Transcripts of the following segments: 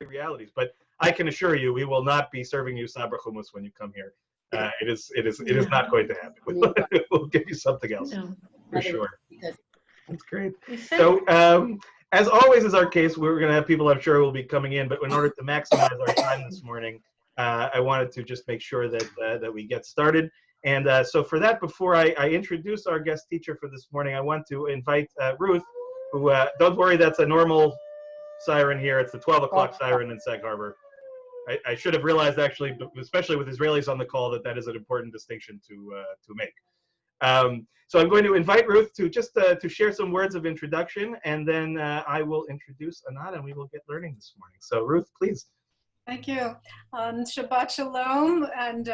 realities. But I can assure you, we will not be serving you sabra hummus when you come here. It is not going to happen. We'll give you something else for sure. That's great. So, as always is our case, we're going to have people I'm sure will be coming in, but in order to maximize our time this morning, I wanted to just make sure that we get started. And so for that, before I introduce our guest teacher for this morning, I want to invite Ruth, who, don't worry, that's a normal siren here. It's the 12 o'clock siren in Sag Harbor. I should have realized, actually, especially with Israelis on the call, that is an important distinction to make. So I'm going to invite Ruth to just to share some words of introduction, and then I will introduce Anat, and we will get learning this morning. So Ruth, please. Thank you. Shabbat Shalom, and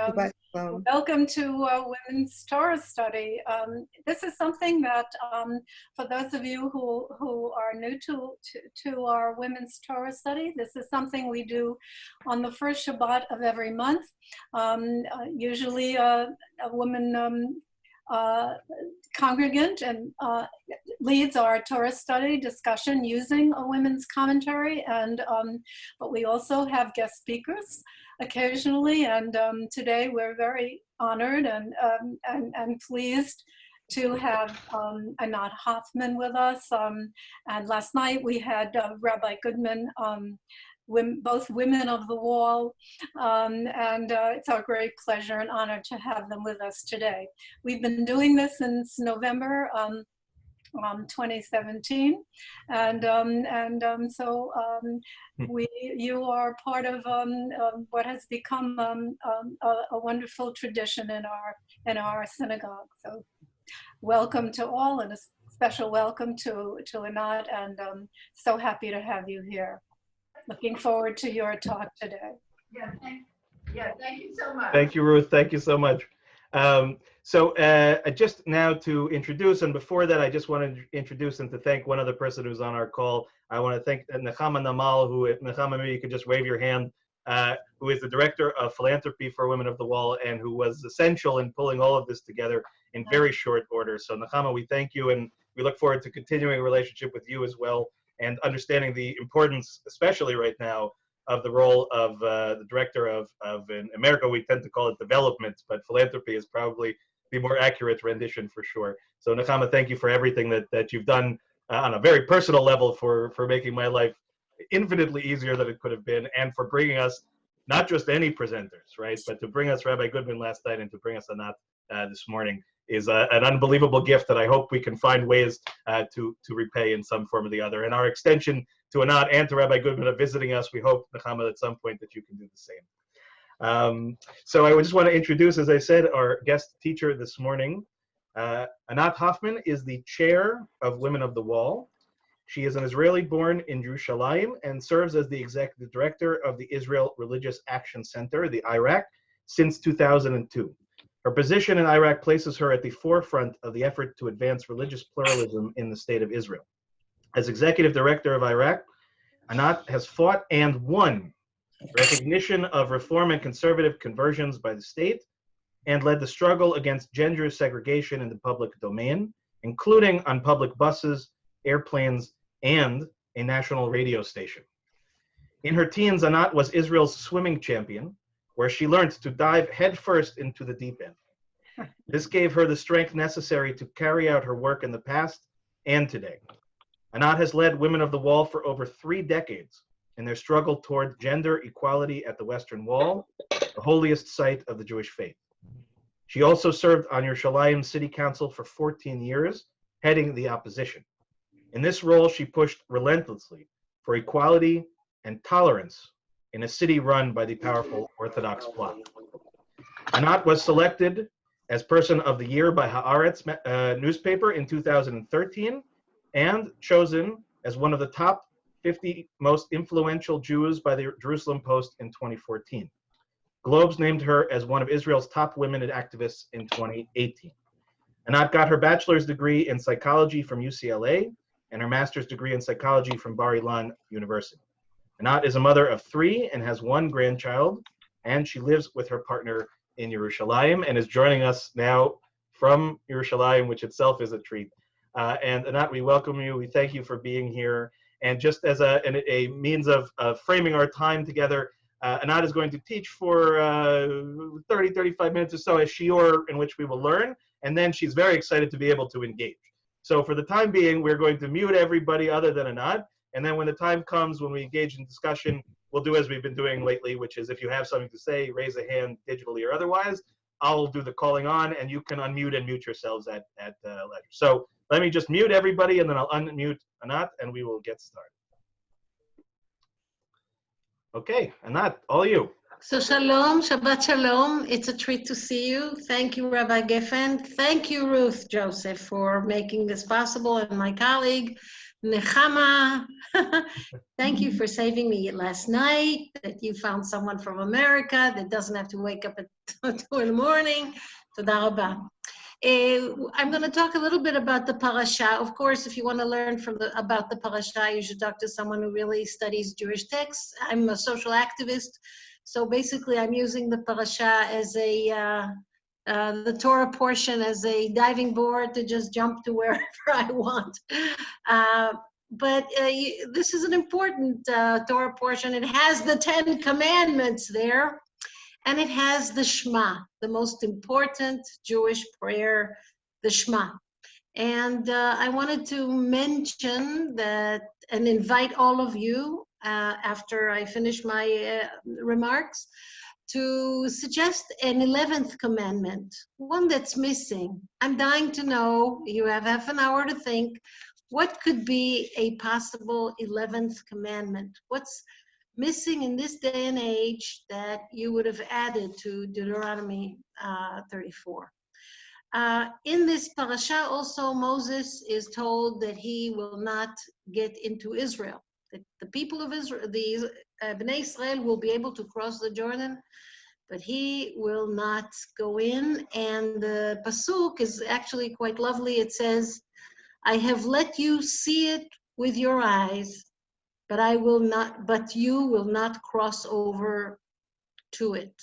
welcome to Women's Torah Study. This is something that, for those of you who are new to our Women's Torah Study, this is something we do on the first Shabbat of every month. Usually a woman congregant and leads our Torah study discussion using a women's commentary, and but we also have guest speakers occasionally, and today we're very honored and pleased to have Anat Hoffman with us, and last night we had Rabbi Goodman, both women of the wall, and it's our great pleasure and honor to have them with us today. We've been doing this since November 2017, and so you are part of what has become a wonderful tradition in our synagogue. So welcome to all, and a special welcome to Anat, and so happy to have you here. Looking forward to your talk today. Thank you so much. Thank you, Ruth. Thank you so much. So just now to introduce, and before that, I just want to introduce and to thank one other person who's on our call. I want to thank Nechama Namal, Nechama, maybe you could just wave your hand, who is the Director of Philanthropy for Women of the Wall, and who was essential in pulling all of this together in very short order. So Nechama, we thank you, and we look forward to continuing a relationship with you as well, and understanding the importance, especially right now, of the role of the director of in America, we tend to call it development, but philanthropy is probably the more accurate rendition for sure. So Nechama, thank you for everything that you've done on a very personal level for making my life infinitely easier than it could have been, and for bringing us not just any presenters, right, but to bring us Rabbi Goodman last night and to bring us Anat this morning is an unbelievable gift that I hope we can find ways to repay in some form or the other. And our extension to Anat and to Rabbi Goodman of visiting us, we hope, Nechama, at some point that you can do the same. So I just want to introduce, as I said, our guest teacher this morning. Anat Hoffman is the chair of Women of the Wall. She is an Israeli born in Jerusalem and serves as the executive director of the Israel Religious Action Center, the IRAC, since 2002. Her position in Iraq places her at the forefront of the effort to advance religious pluralism in the state of Israel. As executive director of Iraq, Anat has fought and won recognition of reform and conservative conversions by the state, and led the struggle against gender segregation in the public domain, including on public buses, airplanes, and a national radio station. In her teens, Anat was Israel's swimming champion, where she learned to dive headfirst into the deep end. This gave her the strength necessary to carry out her work in the past and today. Anat has led Women of the Wall for over 3 decades in their struggle toward gender equality at the Western Wall, the holiest site of the Jewish faith. She also served on Yerushalayim City Council for 14 years, heading the opposition. In this role, she pushed relentlessly for equality and tolerance in a city run by the powerful Orthodox bloc. Anat was selected as Person of the Year by Haaretz newspaper in 2013 and chosen as one of the top 50 most influential Jews by the Jerusalem Post in 2014. Globes named her as one of Israel's top women activists in 2018. Anat got her bachelor's degree in psychology from UCLA and her master's degree in psychology from Bar Ilan University. Anat is a mother of 3 and has 1 grandchild, and she lives with her partner in Yerushalayim and is joining us now from Yerushalayim, which itself is a treat. And Anat, we welcome you. We thank you for being here. And just as a means of framing our time together, Anat is going to teach for 30, 35 minutes or so, a shiur in which we will learn, and then she's very excited to be able to engage. So for the time being, we're going to mute everybody other than Anat, and then when the time comes when we engage in discussion, we'll do as we've been doing lately, which is if you have something to say, raise a hand digitally or otherwise. I'll do the calling on, and you can unmute and mute yourselves at leisure. So let me just mute everybody, and then I'll unmute Anat, and we will get started. Okay, Anat, all you. So shalom, Shabbat shalom. It's a treat to see you. Thank you, Rabbi Geffen. Thank you, Ruth Joseph, for making this possible, and my colleague, Nechama. Thank you for saving me last night, that you found someone from America that doesn't have to wake up at 2 in the morning. Toda rabah. I'm going to talk a little bit about the parasha. Of course, if you want to learn about the parasha, you should talk to someone who really studies Jewish texts. I'm a social activist, so basically I'm using the parasha as the Torah portion as a diving board to just jump to wherever I want. But this is an important Torah portion. It has the 10 commandments there. And it has the Shema, the most important Jewish prayer, the Shema. And I wanted to mention that and invite all of you, after I finish my remarks, to suggest an 11th commandment, one that's missing. I'm dying to know, you have half an hour to think, what could be a possible 11th commandment? What's missing in this day and age that you would have added to Deuteronomy 34. In this parasha also, Moses is told that he will not get into Israel. That the people of Israel, the Bnei Israel, will be able to cross the Jordan, but he will not go in. And the pasuk is actually quite lovely. It says, I have let you see it with your eyes, but you will not cross over to it.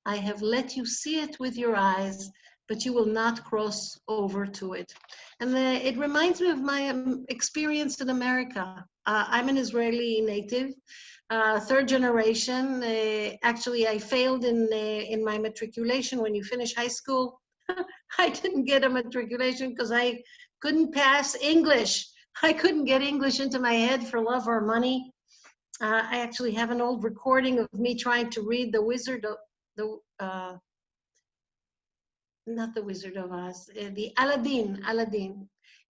I have let you see it with your eyes, but you will not cross over to it. And it reminds me of my experience in America. I'm an Israeli native, third generation. Actually, I failed in my matriculation. When you finish high school, I didn't get a matriculation because I couldn't pass English. I couldn't get English into my head for love or money. I actually have an old recording of me trying to read the Wizard of not the Wizard of Oz, the Aladdin.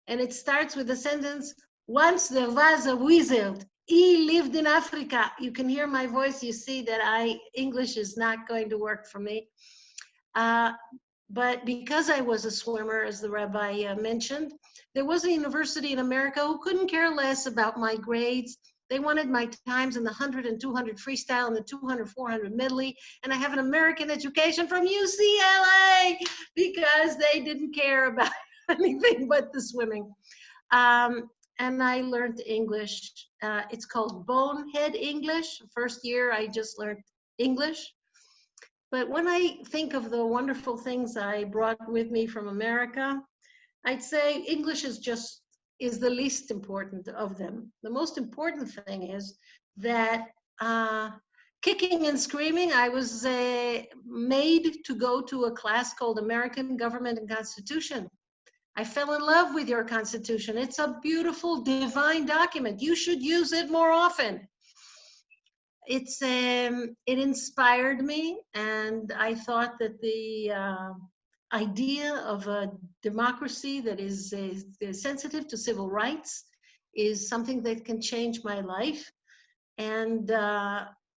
And it starts with the sentence, once there was a wizard, he lived in Africa. You can hear my voice, you see that English is not going to work for me. But because I was a swimmer, as the rabbi mentioned, there was a university in America who couldn't care less about my grades. They wanted my times in the 100 and 200 freestyle and the 200, 400 medley. And I have an American education from UCLA because they didn't care about anything but the swimming. And I learned English. It's called Bonehead English. First year, I just learned English. But when I think of the wonderful things I brought with me from America, I'd say English is the least important of them. The most important thing is that kicking and screaming, I was made to go to a class called American Government and Constitution. I fell in love with your Constitution. It's a beautiful, divine document. You should use it more often. It inspired me, and I thought that the idea of a democracy that is sensitive to civil rights is something that can change my life. And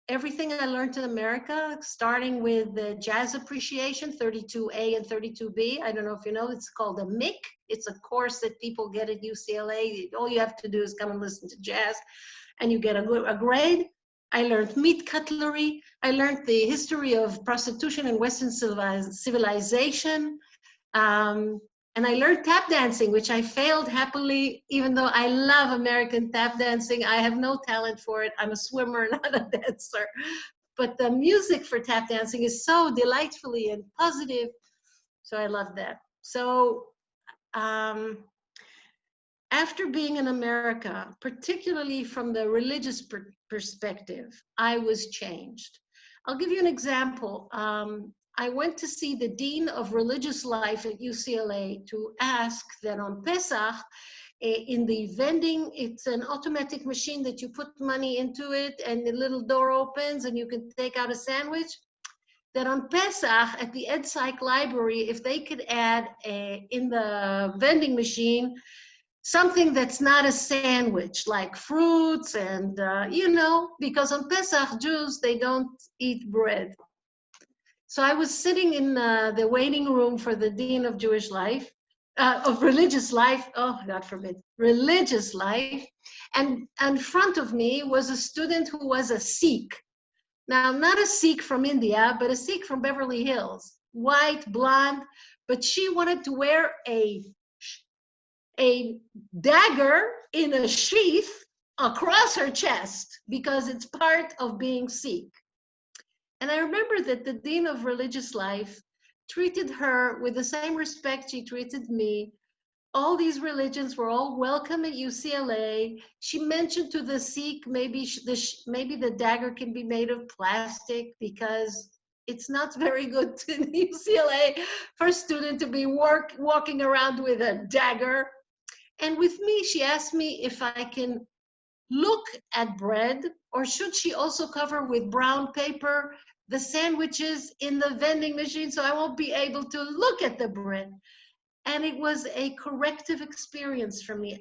everything I learned in America, starting with the jazz appreciation, 32A and 32B, I don't know if you know, it's called a MIC. It's a course that people get at UCLA. All you have to do is come and listen to jazz, and you get a grade. I learned meat cutlery. I learned the history of prostitution in Western civilization. And I learned tap dancing, which I failed happily, even though I love American tap dancing. I have no talent for it. I'm a swimmer, not a dancer. But the music for tap dancing is so delightfully and positive. So I love that. So after being in America, particularly from the religious perspective, I was changed. I'll give you an example. I went to see the Dean of Religious Life at UCLA to ask that on Pesach, in the vending, it's an automatic machine that you put money into it and the little door opens and you can take out a sandwich. That on Pesach at the EdPsych library, if they could add in the vending machine something that's not a sandwich, like fruits and, because on Pesach, Jews, they don't eat bread. So I was sitting in the waiting room for the Dean of Jewish Life, of Religious Life, oh, God forbid, Religious Life, and in front of me was a student who was a Sikh. Now, not a Sikh from India, but a Sikh from Beverly Hills, white, blonde, but she wanted to wear a dagger in a sheath across her chest because it's part of being Sikh. And I remember that the Dean of Religious Life treated her with the same respect she treated me. All these religions were all welcome at UCLA. She mentioned to the Sikh, maybe the dagger can be made of plastic because it's not very good in UCLA for a student to be walking around with a dagger. And with me, she asked me if I can look at bread, or should she also cover with brown paper the sandwiches in the vending machine so I won't be able to look at the bread. And it was a corrective experience for me.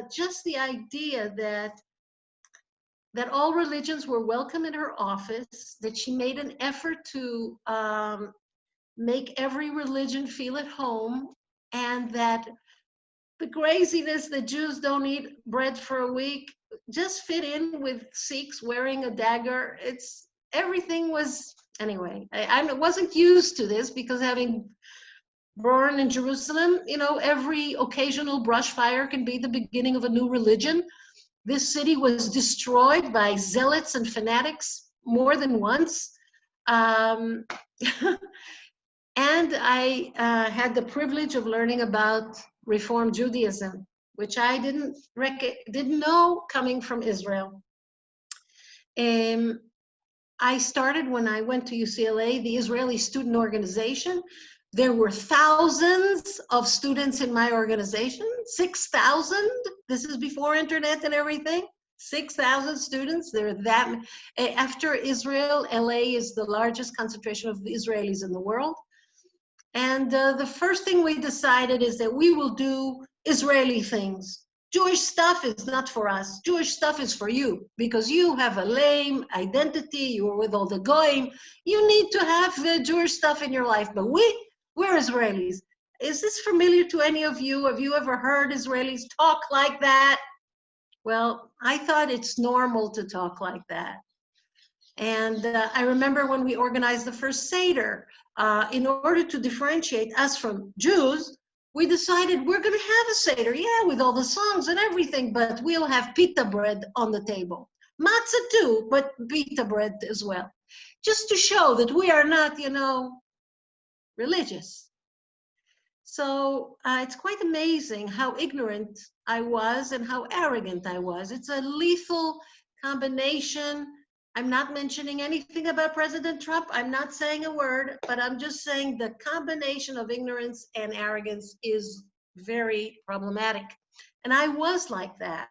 Just the idea that all religions were welcome in her office, that she made an effort to make every religion feel at home, and that the craziness that Jews don't eat bread for a week just fit in with Sikhs wearing a dagger. Everything was, anyway, I wasn't used to this because having born in Jerusalem, every occasional brush fire can be the beginning of a new religion. This city was destroyed by zealots and fanatics more than once. And I had the privilege of learning about Reform Judaism, which I didn't know coming from Israel. I started when I went to UCLA, the Israeli Student Organization. There were thousands of students in my organization, 6,000. This is before internet and everything. 6,000 students. There are that. After Israel, LA is the largest concentration of Israelis in the world. And the first thing we decided is that we will do Israeli things. Jewish stuff is not for us. Jewish stuff is for you because you have a lame identity. You are with all the goyim. You need to have Jewish stuff in your life. But we're Israelis. Is this familiar to any of you? Have you ever heard Israelis talk like that? Well, I thought it's normal to talk like that. And I remember when we organized the first Seder, in order to differentiate us from Jews, we decided we're going to have a Seder, yeah, with all the songs and everything, but we'll have pita bread on the table. Matzah too, but pita bread as well. Just to show that we are not, religious. So it's quite amazing how ignorant I was and how arrogant I was. It's a lethal combination. I'm not mentioning anything about President Trump. I'm not saying a word, but I'm just saying the combination of ignorance and arrogance is very problematic. And I was like that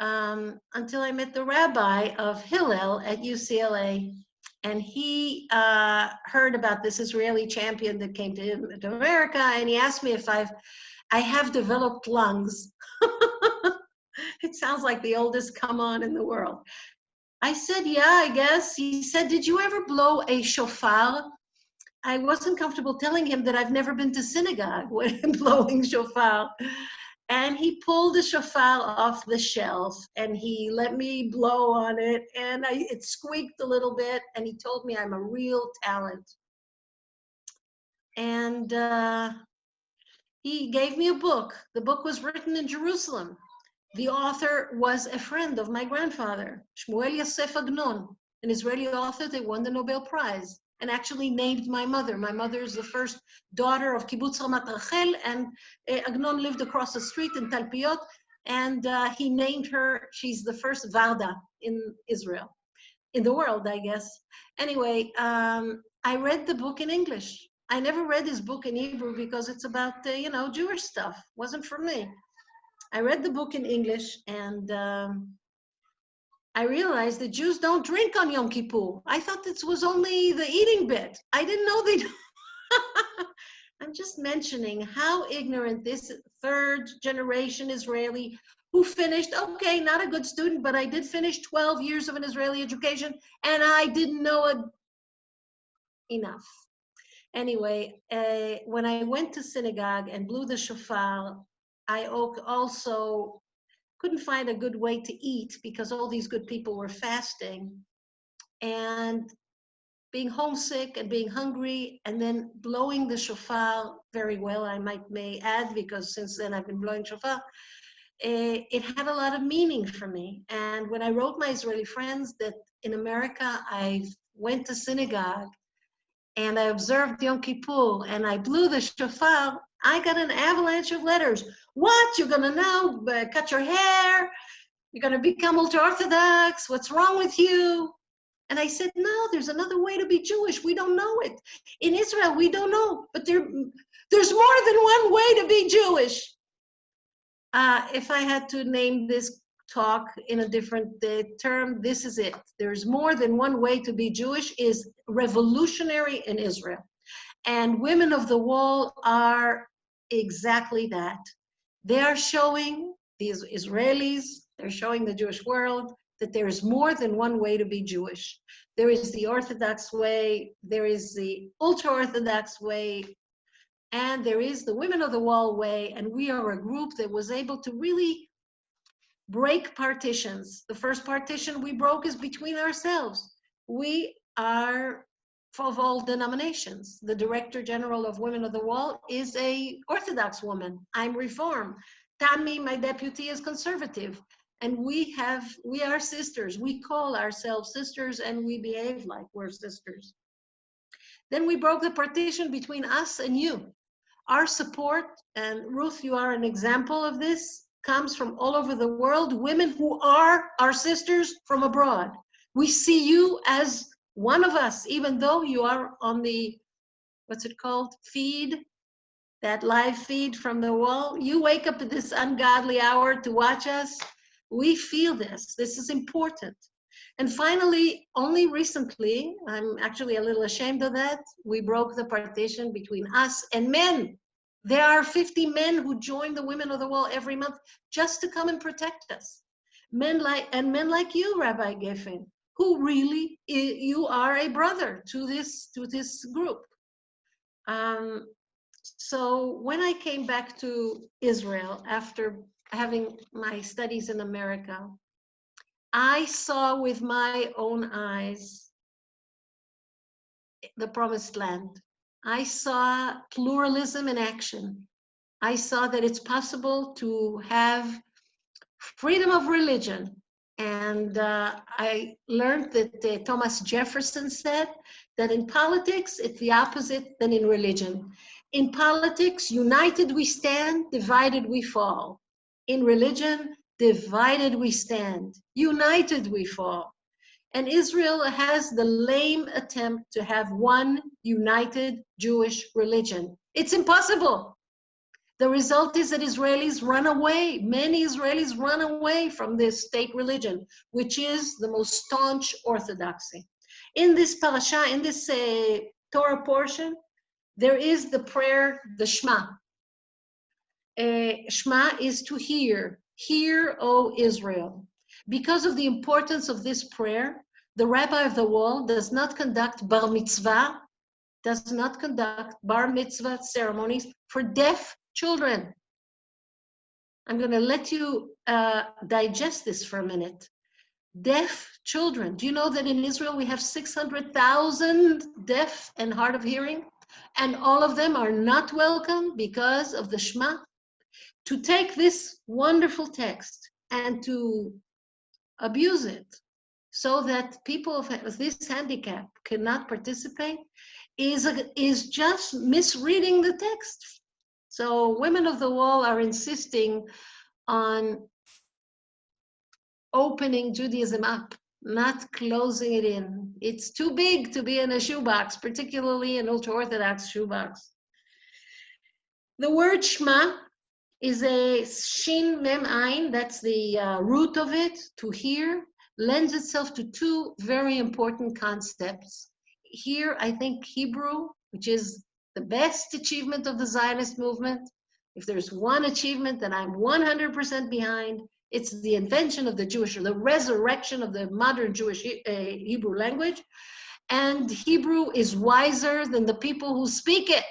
until I met the rabbi of Hillel at UCLA. And he heard about this Israeli champion that came to America, and he asked me if I have developed lungs. It sounds like the oldest come on in the world. I said, yeah, I guess. He said, did you ever blow a shofar? I wasn't comfortable telling him that I've never been to synagogue when blowing shofar. And he pulled the shofar off the shelf and he let me blow on it, and it squeaked a little bit, and he told me I'm a real talent. And he gave me a book. The book was written in Jerusalem. The author was a friend of my grandfather, Shmuel Yosef Agnon, an Israeli author that won the Nobel Prize. and actually named my mother. My mother is the first daughter of Kibbutz Ramat Rachel, and Agnon lived across the street in Talpiot, and he named her. She's the first Varda in Israel, in the world, I guess. Anyway, I read the book in English. I never read his book in Hebrew because it's about, Jewish stuff. Wasn't for me. I read the book in English, and I realized that Jews don't drink on Yom Kippur. I thought this was only the eating bit. I didn't know they. I'm just mentioning how ignorant this third generation Israeli who finished, okay, not a good student, but I did finish 12 years of an Israeli education, and I didn't know it enough. Anyway, when I went to synagogue and blew the shofar, I also couldn't find a good way to eat because all these good people were fasting. And being homesick and being hungry and then blowing the shofar very well, I may add, because since then I've been blowing shofar, it had a lot of meaning for me. And when I wrote my Israeli friends that in America I went to synagogue and I observed Yom Kippur and I blew the shofar, I got an avalanche of letters. What? You're gonna now cut your hair? You're gonna become ultra-Orthodox? What's wrong with you? And I said, no, there's another way to be Jewish. We don't know it. In Israel, we don't know, but there's more than one way to be Jewish. If I had to name this talk in a different term, this is it. There's more than one way to be Jewish is revolutionary in Israel. And Women of the Wall are exactly that. They are showing these Israelis, they're showing the Jewish world that there is more than one way to be Jewish. There is the Orthodox way, there is the ultra-Orthodox way, and there is the Women of the Wall way, and we are a group that was able to really break partitions. The first partition we broke is between ourselves. We are of all denominations. The Director General of Women of the Wall is an Orthodox woman. I'm Reform. Tami, my deputy, is conservative. And we are sisters. We call ourselves sisters and we behave like we're sisters. Then we broke the partition between us and you. Our support, and Ruth, you are an example of this, comes from all over the world, women who are our sisters from abroad. We see you as one of us, even though you are on the, what's it called, feed, that live feed from the wall. You wake up at this ungodly hour to watch us. We feel this. This is important. And finally, only recently, I'm actually a little ashamed of that, we broke the partition between us and men. There are 50 men who join the Women of the Wall every month just to come and protect us. Men like you, Rabbi Geffen, who really, you are a brother to this group. So when I came back to Israel after having my studies in America, I saw with my own eyes the promised land. I saw pluralism in action. I saw that it's possible to have freedom of religion. And I learned that Thomas Jefferson said that in politics, it's the opposite than in religion. In politics, united we stand, divided we fall. In religion, divided we stand, united we fall. And Israel has the lame attempt to have one united Jewish religion. It's impossible. The result is that Israelis run away. Many Israelis run away from this state religion, which is the most staunch orthodoxy. In this parasha, in this Torah portion, there is the prayer, the Shema. Shema is to hear. Hear, O Israel. Because of the importance of this prayer, the Rabbi of the Wall does not conduct bar mitzvah, does not conduct bar mitzvah ceremonies for deaf children. I'm going to let you digest this for a minute. Deaf children. Do you know that in Israel we have 600,000 deaf and hard of hearing? And all of them are not welcome because of the Shema? To take this wonderful text and to abuse it so that people with this handicap cannot participate is just misreading the text. So Women of the Wall are insisting on opening Judaism up, not closing it in. It's too big to be in a shoebox, particularly an ultra-Orthodox shoebox. The word Shema is a Shin Mem Ayin, that's the root of it, to hear, lends itself to two very important concepts. Here, I think Hebrew, which is the best achievement of the Zionist movement. If there's one achievement that I'm 100% behind, it's the invention of the Jewish, or the resurrection of the modern Jewish Hebrew language. And Hebrew is wiser than the people who speak it.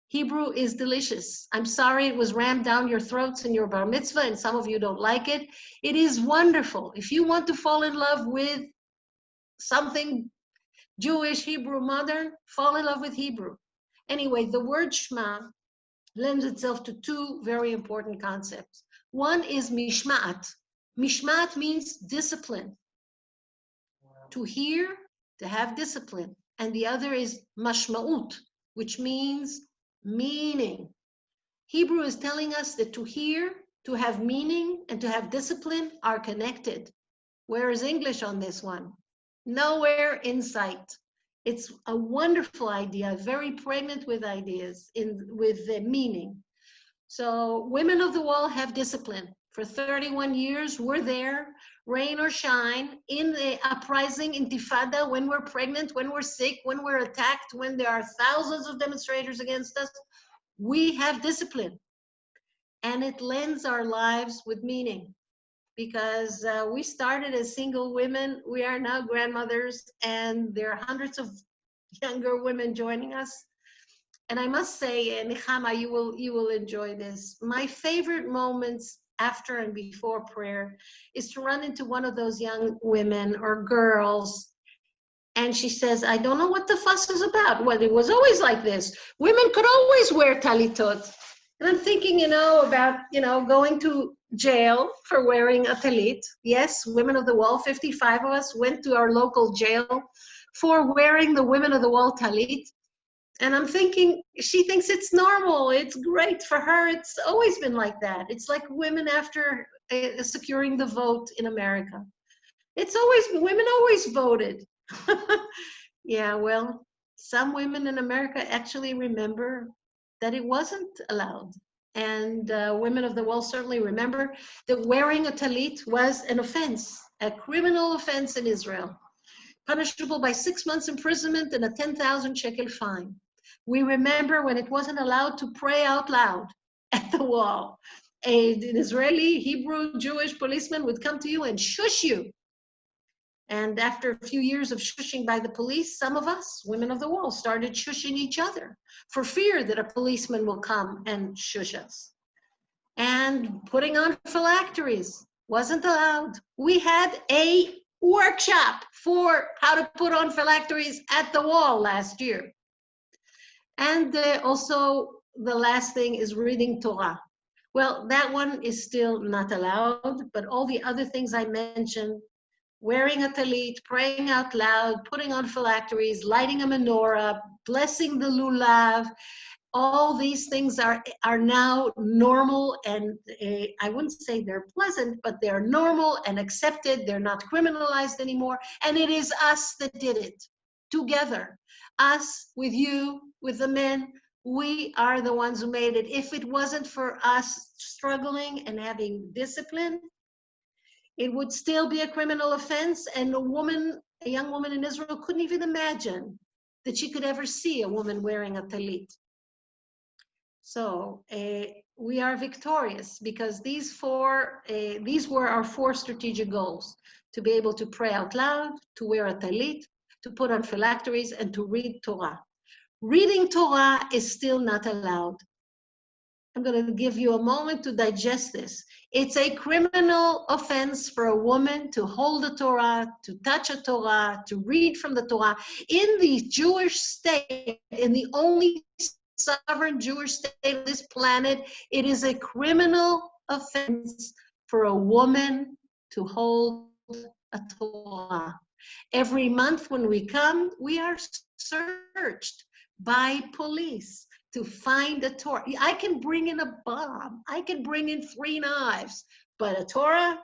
Hebrew is delicious. I'm sorry it was rammed down your throats in your bar mitzvah, and some of you don't like it. It is wonderful. If you want to fall in love with something Jewish, Hebrew, modern, fall in love with Hebrew. Anyway, the word Shema lends itself to two very important concepts. One is mishma'at. Mishma'at means discipline. To hear, to have discipline. And the other is mashma'ut, which means meaning. Hebrew is telling us that to hear, to have meaning, and to have discipline are connected. Where is English on this one? Nowhere in sight. It's a wonderful idea, very pregnant with ideas, with the meaning. So Women of the Wall have discipline. For 31 years, we're there, rain or shine, in the uprising, intifada, when we're pregnant, when we're sick, when we're attacked, when there are thousands of demonstrators against us. We have discipline, and it lends our lives with meaning, because we started as single women. We are now grandmothers, and there are hundreds of younger women joining us. And I must say, Nechama, you will enjoy this. My favorite moments after and before prayer is to run into one of those young women or girls, and she says, I don't know what the fuss is about. Well, it was always like this. Women could always wear talitot. And I'm thinking, about, going to jail for wearing a talit. Yes, Women of the Wall, 55 of us went to our local jail for wearing the Women of the Wall talit. And I'm thinking, she thinks it's normal. It's great for her. It's always been like that. It's like women after securing the vote in America. Women always voted. Yeah, well, some women in America actually remember that it wasn't allowed. And Women of the Wall certainly remember that wearing a talit was an offense, a criminal offense in Israel, punishable by 6 months imprisonment and a 10,000 shekel fine. We remember when it wasn't allowed to pray out loud at the wall. An Israeli, Hebrew, Jewish policeman would come to you and shush you. And after a few years of shushing by the police, some of us, Women of the Wall, started shushing each other for fear that a policeman will come and shush us. And putting on phylacteries wasn't allowed. We had a workshop for how to put on phylacteries at the wall last year. And also, the last thing is reading Torah. Well, that one is still not allowed, but all the other things I mentioned, wearing a talit, praying out loud, putting on phylacteries, lighting a menorah, blessing the lulav, all these things are now normal, and I wouldn't say they're pleasant, but they're normal and accepted. They're not criminalized anymore. And it is us that did it together. Us with you, with the men. We are the ones who made it. If it wasn't for us struggling and having discipline, it would still be a criminal offense, and a young woman in Israel couldn't even imagine that she could ever see a woman wearing a talit. So we are victorious, because these were our 4 strategic goals: to be able to pray out loud, to wear a talit, to put on phylacteries, and to read Torah. Reading Torah is still not allowed. I'm going to give you a moment to digest this. It's a criminal offense for a woman to hold a Torah, to touch a Torah, to read from the Torah. In the Jewish state, in the only sovereign Jewish state on this planet, it is a criminal offense for a woman to hold a Torah. Every month when we come, we are searched by police to find a Torah. I can bring in a bomb. I can bring in 3 knives, but a Torah?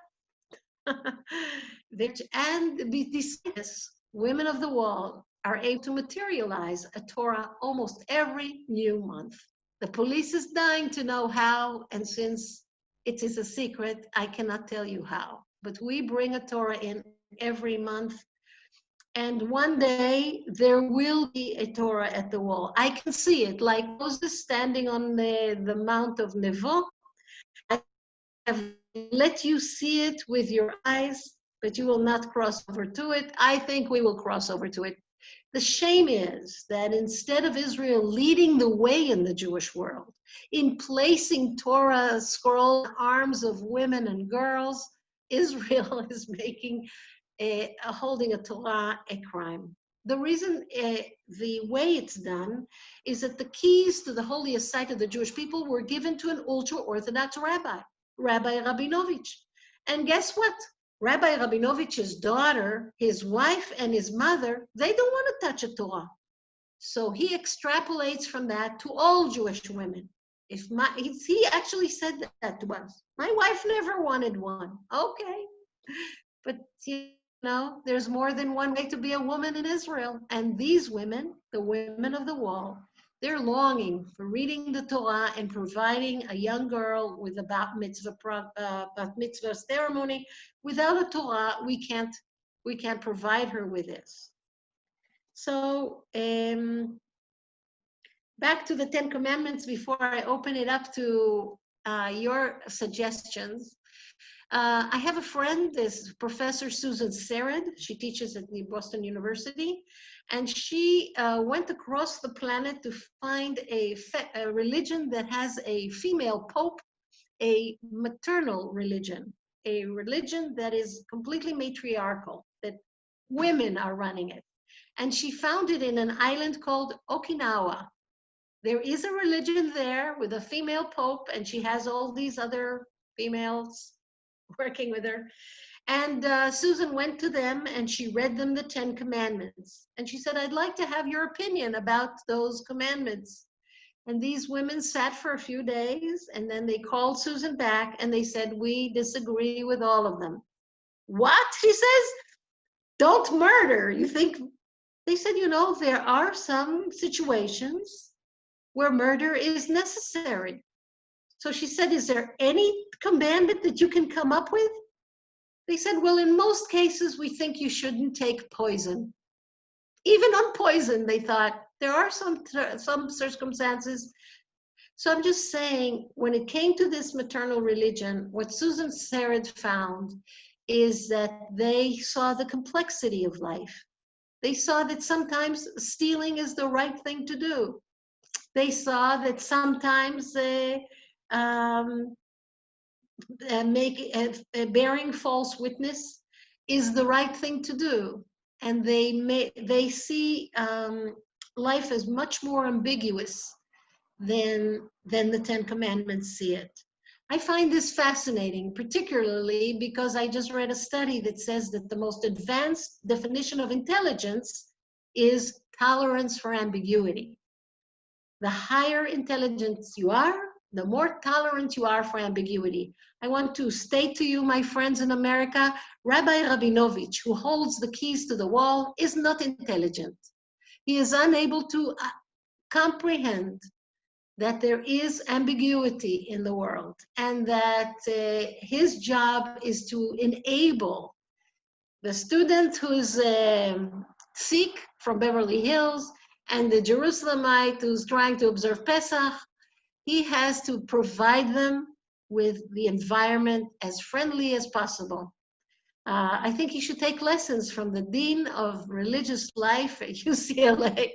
And besides, women of the wall are able to materialize a Torah almost every new month. The police is dying to know how, and since it is a secret, I cannot tell you how. But we bring a Torah in every month, and one day there will be a Torah at the wall. I can see it, like Moses standing on the Mount of Nevo. I have let you see it with your eyes, but you will not cross over to it. I think we will cross over to it. The shame is that instead of Israel leading the way in the Jewish world, in placing Torah scroll in the arms of women and girls, Israel is making holding a Torah a crime. The reason, the way it's done, is that the keys to the holiest site of the Jewish people were given to an ultra-Orthodox rabbi, Rabbi Rabinovich. And guess what? Rabbi Rabinovich's daughter, his wife, and his mother, they don't want to touch a Torah. So he extrapolates from that to all Jewish women. He actually said that to us. My wife never wanted one. Okay. But you know, there's more than one way to be a woman in Israel. And these women, the women of the wall, they're longing for reading the Torah and providing a young girl with a bat mitzvah ceremony. Without a Torah, we can't provide her with this. So back to the 10 Commandments before I open it up to your suggestions. I have a friend, this Professor Susan Sered. She teaches at the Boston University, and she went across the planet to find a religion that has a female pope, a maternal religion, a religion that is completely matriarchal, that women are running it. And she found it in an island called Okinawa. There is a religion there with a female pope, and she has all these other females working with her. And Susan went to them and she read them the 10 Commandments. And she said, I'd like to have your opinion about those commandments. And these women sat for a few days, and then they called Susan back and they said, we disagree with all of them. What? She says, don't murder. You think? They said, you know, there are some situations where murder is necessary. So she said, is there any commandment that you can come up with? They said, well, in most cases, we think you shouldn't take poison. Even on poison, they thought, there are some circumstances. So I'm just saying, when it came to this maternal religion, what Susan Sered found is that they saw the complexity of life. They saw that sometimes stealing is the right thing to do. They saw that sometimes bearing false witness is the right thing to do, and they see life as much more ambiguous than the 10 Commandments see it. I find this fascinating, particularly because I just read a study that says that the most advanced definition of intelligence is tolerance for ambiguity. The higher intelligence you are, the more tolerant you are for ambiguity. I want to state to you, my friends in America, Rabbi Rabinovich, who holds the keys to the wall, is not intelligent. He is unable to comprehend that there is ambiguity in the world, and that his job is to enable the student who's Sikh from Beverly Hills and the Jerusalemite who's trying to observe Pesach. He has to provide them with the environment as friendly as possible. I think he should take lessons from the Dean of Religious Life at UCLA.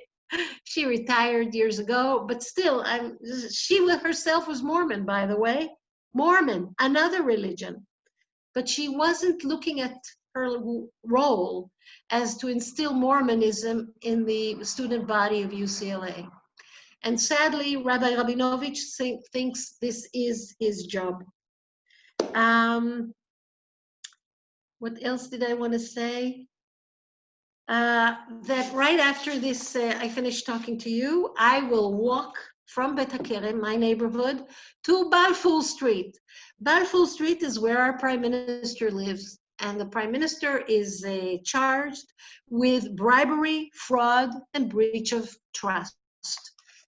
She retired years ago, but still, she herself was Mormon, by the way. Mormon, another religion. But she wasn't looking at her role as to instill Mormonism in the student body of UCLA. And sadly, Rabbi Rabinovich thinks this is his job. What else did I want to say? That right after this, I finish talking to you, I will walk from Bet HaKerem, my neighborhood, to Balfour Street. Balfour Street is where our Prime Minister lives, and the Prime Minister is charged with bribery, fraud, and breach of trust.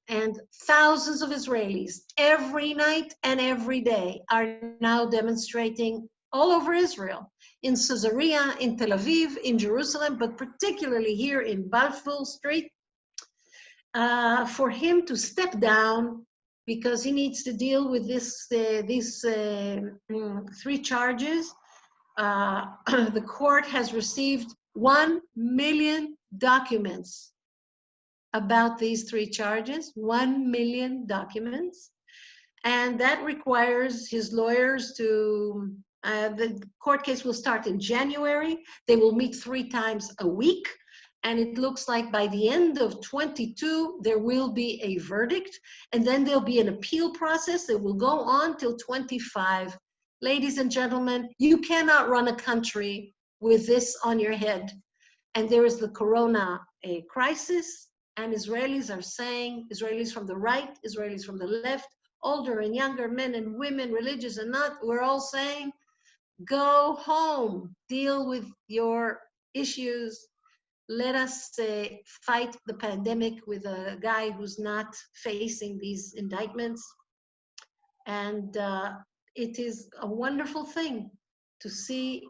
And thousands of Israelis every night and every day are now demonstrating all over Israel, in Caesarea, in Tel Aviv, in Jerusalem, but particularly here in Balfour Street, for him to step down because he needs to deal with these 3 charges. The court has received 1 million documents about these 3 charges, 1 million documents. And that requires his lawyers to, the court case will start in January. They will meet 3 times a week. And it looks like by the end of 22, there will be a verdict. And then there'll be an appeal process that will go on till 25. Ladies and gentlemen, you cannot run a country with this on your head. And there is the corona crisis. And Israelis are saying, Israelis from the right, Israelis from the left, older and younger men and women, religious and not, we're all saying, go home, deal with your issues. Let us fight the pandemic with a guy who's not facing these indictments. And it is a wonderful thing to see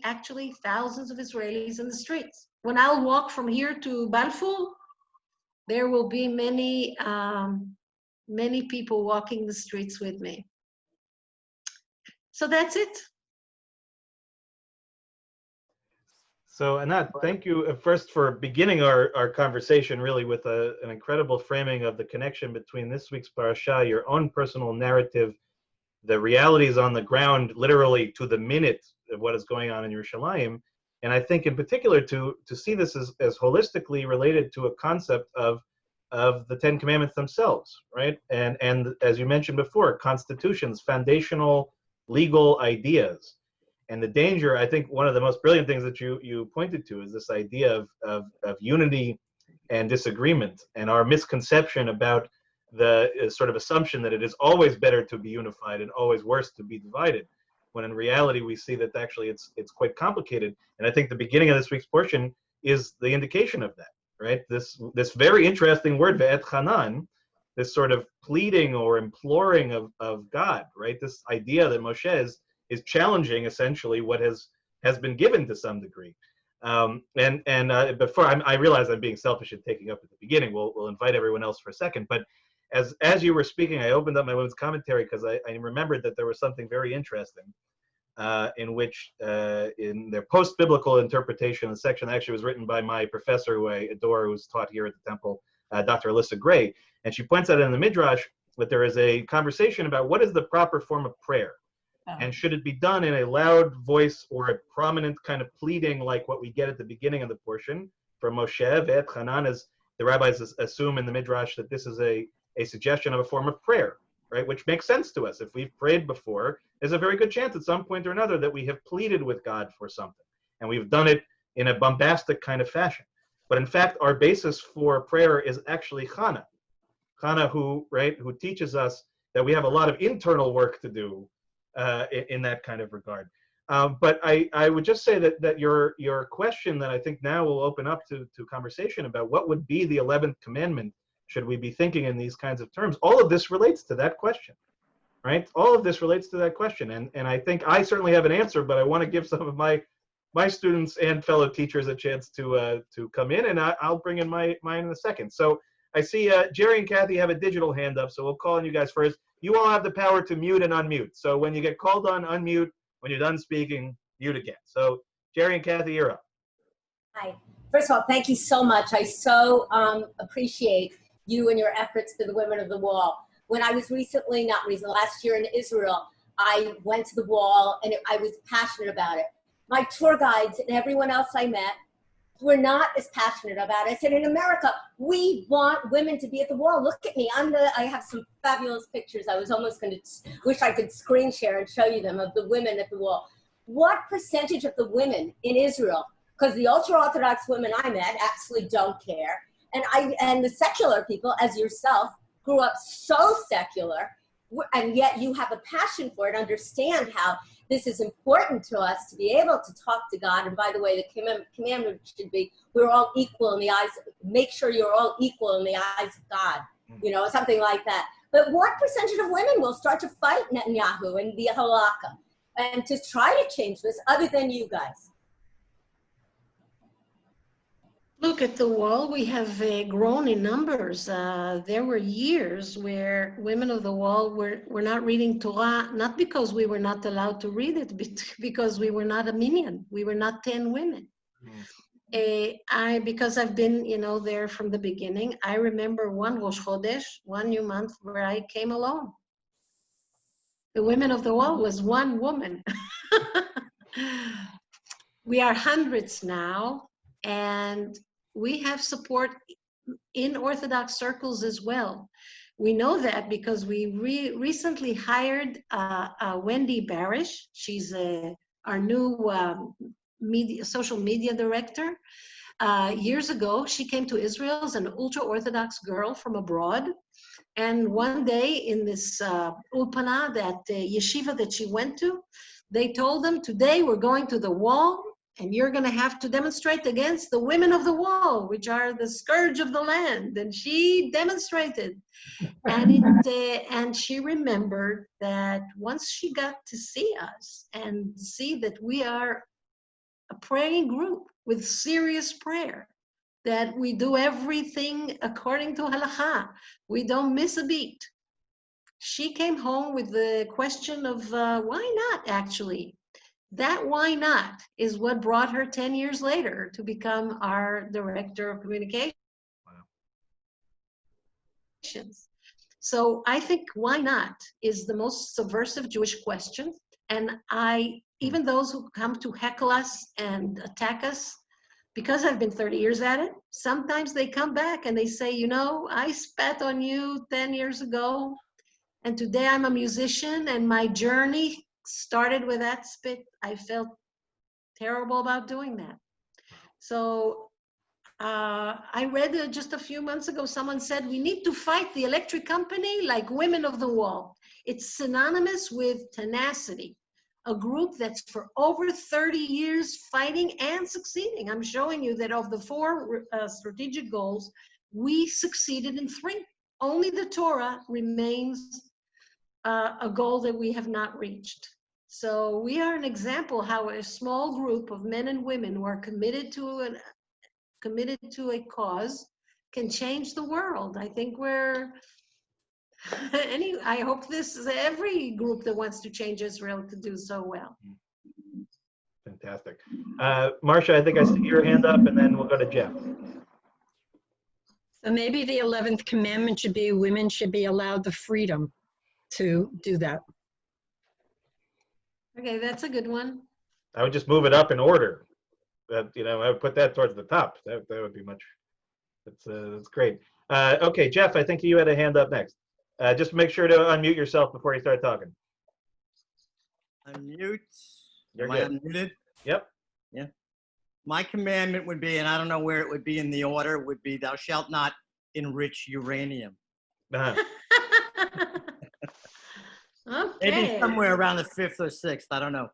actually thousands of Israelis in the streets. When I'll walk from here to Balfour, there will be many people walking the streets with me. So that's it. So Anat, thank you first for beginning our conversation really with an incredible framing of the connection between this week's parasha, your own personal narrative, the realities on the ground, literally to the minute of what is going on in Yerushalayim. And I think in particular to see this as holistically related to a concept of the 10 Commandments themselves, right? And as you mentioned before, constitutions, foundational legal ideas. And the danger, I think one of the most brilliant things that you pointed to is this idea of unity and disagreement, and our misconception about the sort of assumption that it is always better to be unified and always worse to be divided, when in reality we see that actually it's quite complicated. And I think the beginning of this week's portion is the indication of that, right? This very interesting word, ve'et chanan, this sort of pleading or imploring of God, right? This idea that Moshe is challenging essentially what has been given to some degree. Before I realize I'm being selfish in taking up at the beginning, we'll invite everyone else for a second. But as you were speaking, I opened up my women's commentary because I remembered that there was something very interesting in which, in their post-biblical interpretation, the section actually was written by my professor who I adore, who's taught here at the temple, Dr. Alyssa Gray. And she points out in the Midrash that there is a conversation about what is the proper form of prayer. And should it be done in a loud voice or a prominent kind of pleading like what we get at the beginning of the portion from Moshe, ve'et chanan, as the rabbis assume in the Midrash that this is a suggestion of a form of prayer, right? Which makes sense to us. If we've prayed before, there's a very good chance at some point or another that we have pleaded with God for something. And we've done it in a bombastic kind of fashion. But in fact, our basis for prayer is actually Chana. Chana who teaches us that we have a lot of internal work to do in that kind of regard. But I would just say that your question that I think now will open up to conversation about what would be the 11th commandment, should we be thinking in these kinds of terms, all of this relates to that question, right? All of this relates to that question. And I think I certainly have an answer, but I want to give some of my students and fellow teachers a chance to come in, and I'll bring in mine in a second. So I see Jerry and Kathy have a digital hand up, so we'll call on you guys first. You all have the power to mute and unmute. So when you get called on, unmute. When you're done speaking, mute again. So Jerry and Kathy, you're up. Hi. First of all, thank you so much. I so appreciate you and your efforts for the Women of the Wall. When I was last year in Israel, I went to the wall and I was passionate about it. My tour guides and everyone else I met were not as passionate about it. I said, in America, we want women to be at the wall. Look at me. I have some fabulous pictures. I was almost going to wish I could screen share and show you them of the women at the wall. what percentage of the women in Israel, because the ultra-Orthodox women I met absolutely don't care, and the secular people, as yourself, grew up so secular, and yet you have a passion for it, understand how this is important to us to be able to talk to God. And by the way, the commandment should be, we're all equal in the eyes, make sure you're all equal in the eyes of God, you know, something like that. But what percentage of women will start to fight Netanyahu and the halakha and to try to change this other than you guys? Look at the wall. We have grown in numbers. There were years where women of the wall were not reading Torah, not because we were not allowed to read it, but because we were not a minyan. We were not 10 women. Because I've been, you know, there from the beginning. I remember one Rosh Chodesh, one new month, where I came alone. The women of the wall was one woman. We are hundreds now, and we have support in Orthodox circles as well. We know that because we recently hired Wendy Barish. She's our new social media director. Years ago, she came to Israel as an ultra-Orthodox girl from abroad. And one day in this ulpana, that yeshiva that she went to, they told them, today we're going to the wall, and you're going to have to demonstrate against the women of the wall, which are the scourge of the land. And she demonstrated. And she remembered that once she got to see us and see that we are a praying group with serious prayer, that we do everything according to halakha, we don't miss a beat. She came home with the question of why not, actually? That why not is what brought her 10 years later to become our director of communications. Wow. So I think why not is the most subversive Jewish question. And even those who come to heckle us and attack us, because I've been 30 years at it, sometimes they come back and they say, you know, I spat on you 10 years ago, and today I'm a musician, and my journey started with that spit. I felt terrible about doing that. So I read just a few months ago, someone said, we need to fight the electric company like women of the wall. It's synonymous with tenacity, a group that's for over 30 years fighting and succeeding. I'm showing you that of the 4 strategic goals, we succeeded in 3. Only the Torah remains a goal that we have not reached. So we are an example how a small group of men and women who are committed to a cause can change the world. I think we're I hope this is every group that wants to change Israel to do so well. Fantastic. Marcia, I think I see your hand up, and then we'll go to Jeff. So maybe the 11th commandment should be women should be allowed the freedom to do that. Okay, that's a good one. I would just move it up in order. That, you know, I would put that towards the top. That would be much. That's great. Okay, Jeff, I think you had a hand up next. Just make sure to unmute yourself before you start talking. Unmute. You're Am good. I unmuted? Yep. Yeah. My commandment would be, and I don't know where it would be in the order, would be thou shalt not enrich uranium. Uh-huh. Okay. Maybe somewhere around the 5th or 6th, I don't know.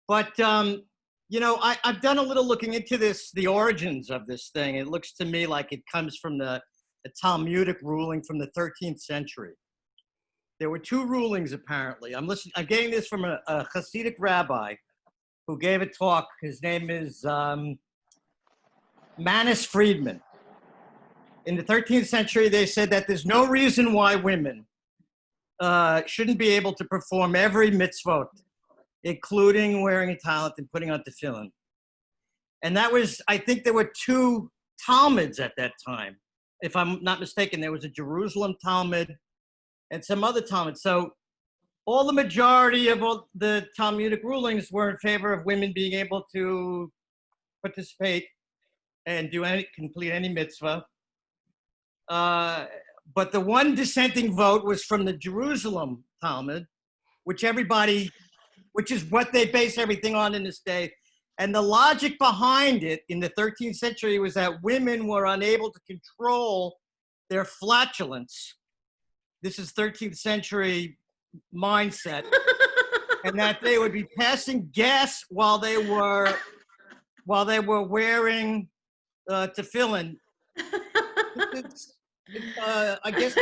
But, you know, I've done a little looking into this, the origins of this thing. It looks to me like it comes from the Talmudic ruling from the 13th century. There were 2 rulings, apparently. I'm getting this from a Hasidic rabbi who gave a talk. His name is Manis Friedman. In the 13th century, they said that there's no reason why women shouldn't be able to perform every mitzvot, including wearing a tallit and putting on tefillin. And that was, I think there were 2 Talmuds at that time. If I'm not mistaken, there was a Jerusalem Talmud and some other Talmud. So all the majority of all the Talmudic rulings were in favor of women being able to participate and complete any mitzvah. But the one dissenting vote was from the Jerusalem Talmud, which everybody which is what they base everything on in this day. And the logic behind it in the 13th century was that women were unable to control their flatulence. This is 13th century mindset. And that they would be passing gas while they were wearing tefillin. It's I guess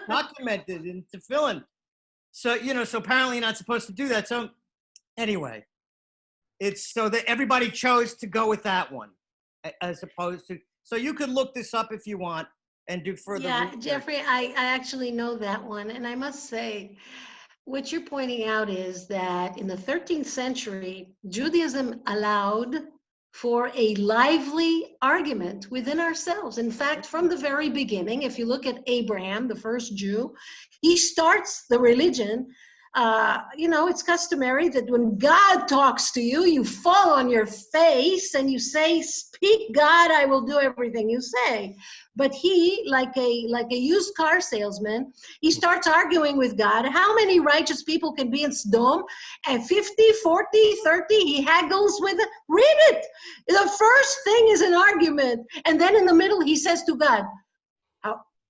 documented in tefillin. So, so apparently you're not supposed to do that. So anyway, it's so that everybody chose to go with that one as opposed to, so you could look this up if you want and do further research. Jeffrey, I actually know that one. And I must say, what you're pointing out is that in the 13th century, Judaism allowed for a lively argument within ourselves. In fact, from the very beginning, if you look at Abraham, the first Jew, he starts the religion. It's customary that when God talks to you, you fall on your face and you say, "Speak, God, I will do everything you say." But he, like a used car salesman, he starts arguing with God. How many righteous people can be in Sodom? And 50, 40, 30, he haggles with it. Read it. The first thing is an argument. And then in the middle, he says to God,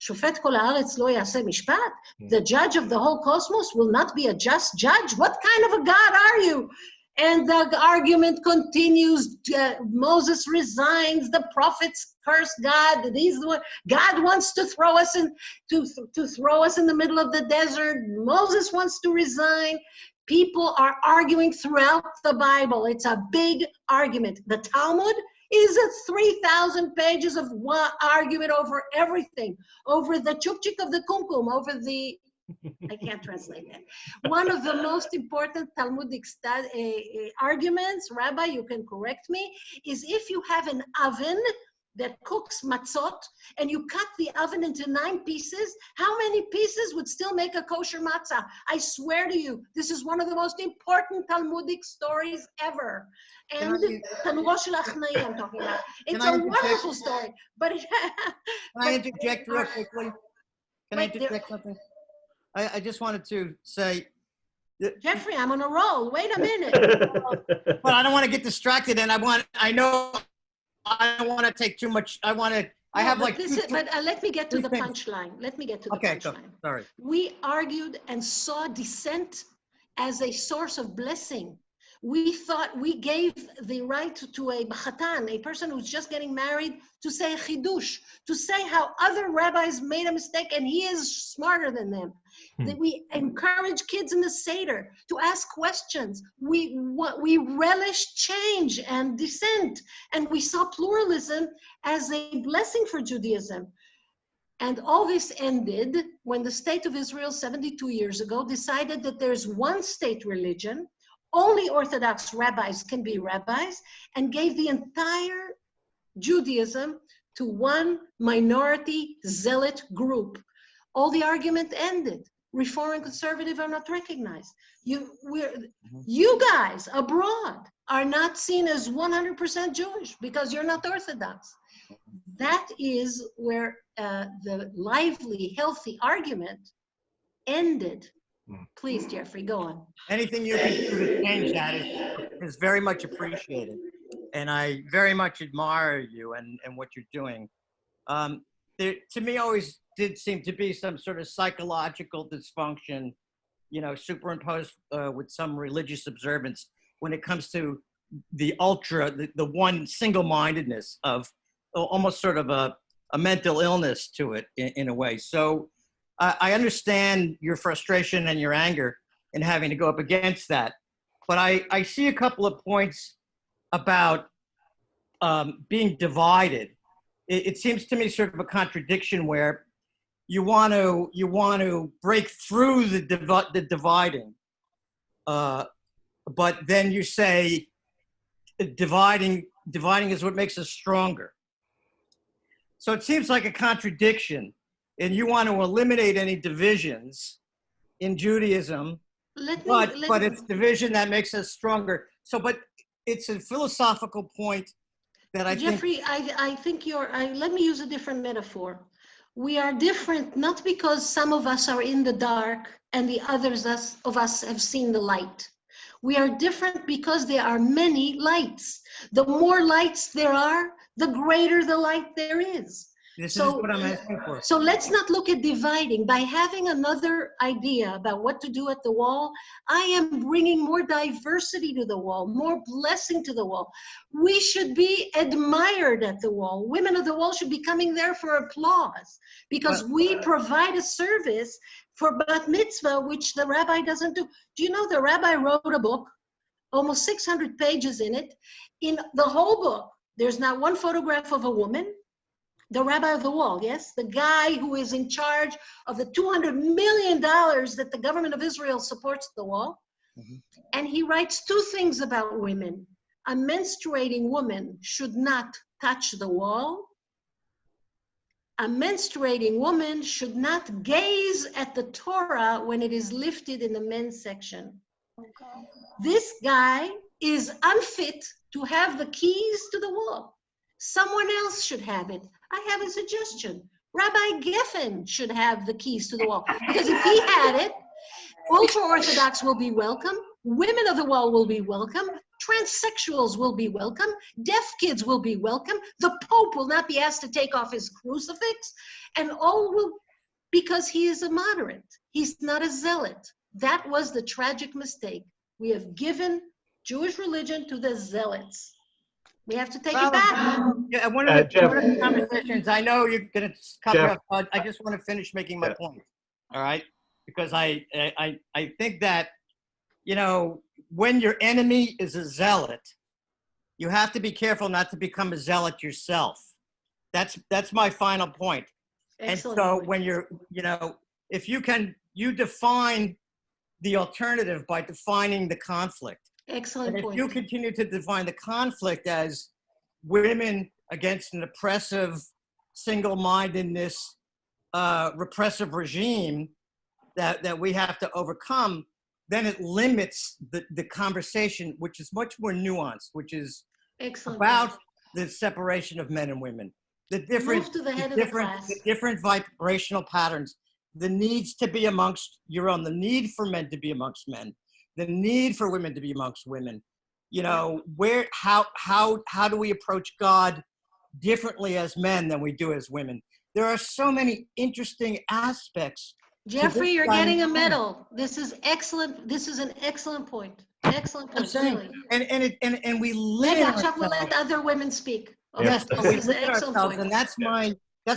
"Shofet kol haaretz lo yaseh mishpat." The judge of the whole cosmos will not be a just judge. What kind of a God are you? And the argument continues. Moses resigns. The prophets curse God. God wants to throw us in the middle of the desert. Moses wants to resign. People are arguing throughout the Bible. It's a big argument. The Talmud is 3,000 pages of argument over everything, over the chukchik of the kumkum, over the, I can't translate that. One of the most important Talmudic arguments, Rabbi, you can correct me, is if you have an oven that cooks matzot and you cut the oven into 9 pieces, how many pieces would still make a kosher matzah? I swear to you, this is one of the most important Talmudic stories ever. And Tanuro Shel Achnai I'm talking about. It's a wonderful story. But Can I interject real quickly? Can I interject something? I just wanted to say, Jeffrey, I'm on a roll. Wait a minute. But I don't want to get distracted, and I don't want to take too much. Let me get to the punchline. Let me get to the punchline. Sorry. We argued and saw dissent as a source of blessing. We thought we gave the right to a bachatan, a person who's just getting married, to say a chidush, to say how other rabbis made a mistake and he is smarter than them. That we encourage kids in the Seder to ask questions. We relish change and dissent, and we saw pluralism as a blessing for Judaism. And all this ended when the state of Israel 72 years ago decided that there's one state religion, only Orthodox rabbis can be rabbis, and gave the entire Judaism to one minority zealot group. All the argument ended. Reform and conservative are not recognized. You guys abroad are not seen as 100% Jewish because you're not Orthodox. That is where the lively, healthy argument ended. Please, Jeffrey, go on. Anything you can do to change that is very much appreciated. And I very much admire you and what you're doing. There, to me, always did seem to be some sort of psychological dysfunction, superimposed with some religious observance when it comes to the one single-mindedness of almost sort of a mental illness to it in a way. So I understand your frustration and your anger in having to go up against that. But I see a couple of points about being divided. It seems to me sort of a contradiction where you want to break through the dividing, but then you say dividing is what makes us stronger. So it seems like a contradiction, and you want to eliminate any divisions in Judaism, but it's division that makes us stronger. So, but it's a philosophical point that Jeffrey, I think let me use a different metaphor. We are different not because some of us are in the dark and the others of us have seen the light. We are different because there are many lights. The more lights there are, the greater the light there is. This is what I'm asking for. So let's not look at dividing. By having another idea about what to do at the wall, I am bringing more diversity to the wall, more blessing to the wall. We should be admired at the wall. Women of the wall should be coming there for applause because we provide a service for bat mitzvah, which the rabbi doesn't do. Do you know the rabbi wrote a book, almost 600 pages in it. In the whole book, there's not one photograph of a woman. The rabbi of the wall, yes? The guy who is in charge of the $200 million that the government of Israel supports the wall. Mm-hmm. And he writes two things about women. A menstruating woman should not touch the wall. A menstruating woman should not gaze at the Torah when it is lifted in the men's section. Okay. This guy is unfit to have the keys to the wall. Someone else should have it. I have a suggestion. Rabbi Geffen should have the keys to the wall. Because if he had it, ultra-Orthodox will be welcome, women of the wall will be welcome, transsexuals will be welcome, deaf kids will be welcome, the Pope will not be asked to take off his crucifix, and all will, because he is a moderate. He's not a zealot. That was the tragic mistake. We have given Jewish religion to the zealots. We have to take it back. Yeah, one of the conversations, I know you're going to cut me off, but I just want to finish making my point, all right? Because I think that, you know, when your enemy is a zealot, you have to be careful not to become a zealot yourself. That's my final point. Excellent. And so when you're, you know, if you define the alternative by defining the conflict. Excellent point. If you continue to define the conflict as women against an oppressive, single-mindedness, repressive regime that we have to overcome, then it limits the conversation, which is much more nuanced, which is about the separation of men and women, the different vibrational patterns, the needs to be amongst your own, the need for men to be amongst men, the need for women to be amongst women. You know, how do we approach God differently as men than we do as women? There are so many interesting aspects. Jeffrey, you're getting a medal. This is excellent. This is an excellent point. Excellent point. Really. And we limit ourselves. We'll let other women speak. Okay. Yes, but we limit ourselves, and that's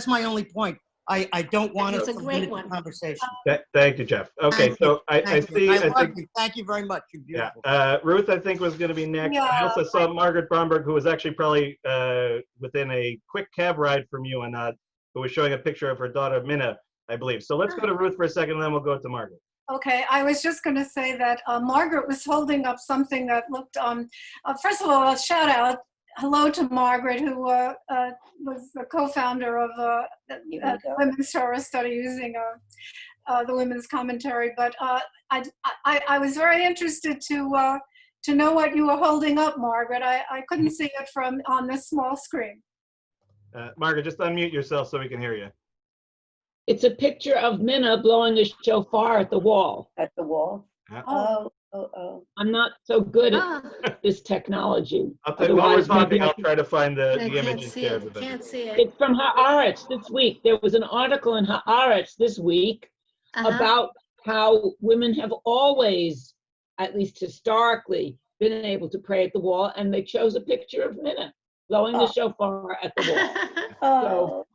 my only point. I don't want it's to limit the conversation. Thank you, Jeff. Okay, so I see. I think, thank you very much. You're beautiful. Yeah. Ruth, I think, was going to be next. Yeah. I also saw Margaret Bromberg, who was actually probably within a quick cab ride from you, Anat, who was showing a picture of her daughter, Minna, I believe. So let's go to Ruth for a second, and then we'll go to Margaret. Okay, I was just going to say that Margaret was holding up something that looked, first of all, a shout out. Hello to Margaret, who was the co-founder of the Women's Torah Study using the Women's Commentary. But I was very interested to know what you were holding up, Margaret. I couldn't see it from on this small screen. Margaret, just unmute yourself so we can hear you. It's a picture of Minna blowing a shofar at the wall. At the wall? Oh. I'm not so good at this technology. While we're talking, I'll try to find the image and share it. Can't see it. It's from Haaretz this week. There was an article in Haaretz this week about how women have always, at least historically, been able to pray at the wall, and they chose a picture of Minna blowing the shofar at the wall. So,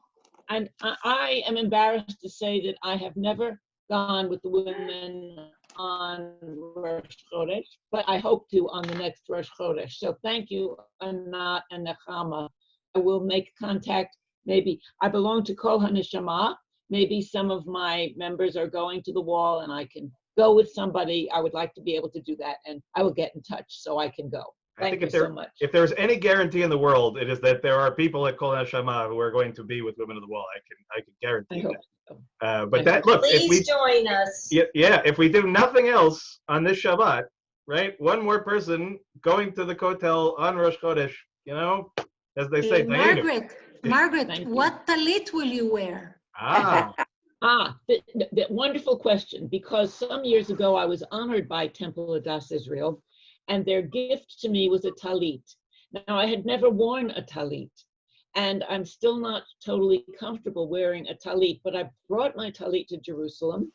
and I am embarrassed to say that I have never gone with the women on Rosh Chodesh, but I hope to on the next Rosh Chodesh. So thank you, Anat and Nechama. I will make contact. Maybe I belong to Kol HaNeshama. Maybe some of my members are going to the wall and I can go with somebody. I would like to be able to do that, and I will get in touch so I can go. Thank you so much. If there's any guarantee in the world, it is that there are people at Kol HaNeshama who are going to be with Women of the Wall. I can guarantee that. But that, look, please join us. Yeah, if we do nothing else on this Shabbat, right? One more person going to the Kotel on Rosh Chodesh, you know, as they say. Margaret, what talit will you wear? The wonderful question, because some years ago I was honored by Temple Adas Israel, and their gift to me was a talit. Now, I had never worn a talit, and I'm still not totally comfortable wearing a talit, but I brought my talit to Jerusalem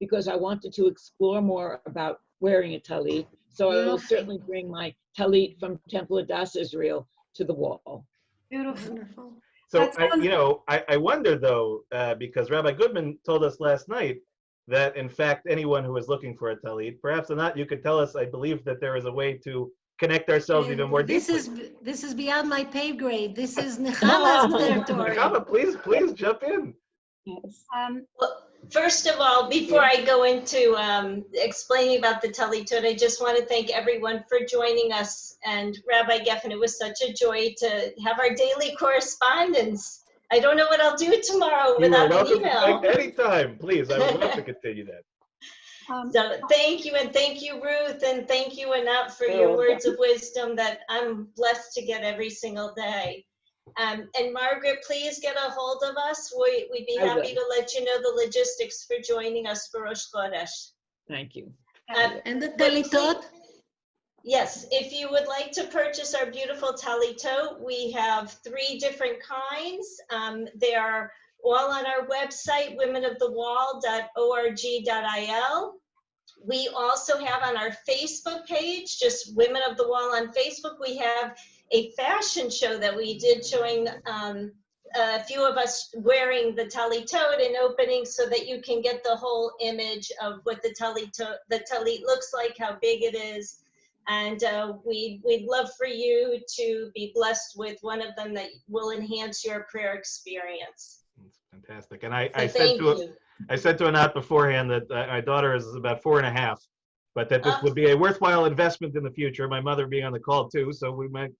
because I wanted to explore more about wearing a talit. So I will certainly bring my talit from Temple of Das Israel to the wall. Beautiful. Wonderful. So I wonder though, because Rabbi Goodman told us last night that in fact anyone who is looking for a talit, perhaps or not, you could tell us. I believe that there is a way to connect ourselves even more deeply. This is beyond my pay grade. This is Nechama's territory. Nechama, please jump in. Yes. Well, first of all, before I go into explaining about the Talitot, I just want to thank everyone for joining us. And Rabbi Geffen, it was such a joy to have our daily correspondence. I don't know what I'll do tomorrow without an email. Anytime, please. I would love to continue that. So thank you, and thank you, Ruth, and thank you, Anat, for your words of wisdom that I'm blessed to get every single day. And Margaret, please get a hold of us. We'd be happy to let you know the logistics for joining us for Rosh Chodesh. Thank you. And the Talitot? Yes, if you would like to purchase our beautiful Talitot, we have 3 different kinds. They are all on our website, womenofthewall.org.il. We also have on our Facebook page, just Women of the Wall on Facebook, we have a fashion show that we did showing a few of us wearing the Talitot and opening so that you can get the whole image of what the talit looks like, how big it is. And we'd love for you to be blessed with one of them that will enhance your prayer experience. That's fantastic. And I said to Anat beforehand that my daughter is about 4.5, but that this would be a worthwhile investment in the future. My mother being on the call too, so we might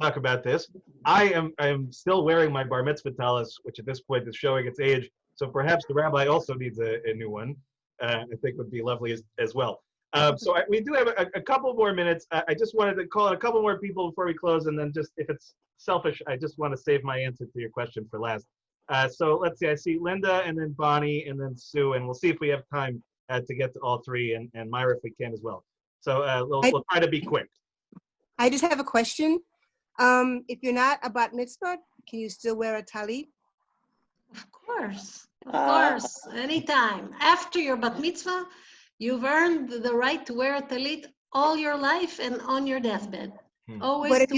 talk about this. I am still wearing my bar mitzvah talis, which at this point is showing its age. So perhaps the rabbi also needs a new one. I think would be lovely as well. We do have a couple more minutes. I just wanted to call in a couple more people before we close, and then just, if it's selfish, I just want to save my answer to your question for last. So let's see, I see Linda, and then Bonnie, and then Sue, and we'll see if we have time to get to all 3, and Myra if we can as well. So we'll try to be quick. I just have a question. If you're not a bat mitzvah, can you still wear a talit? Of course, anytime. After your bat mitzvah, you've earned the right to wear a talit all your life and on your deathbed. Always. What if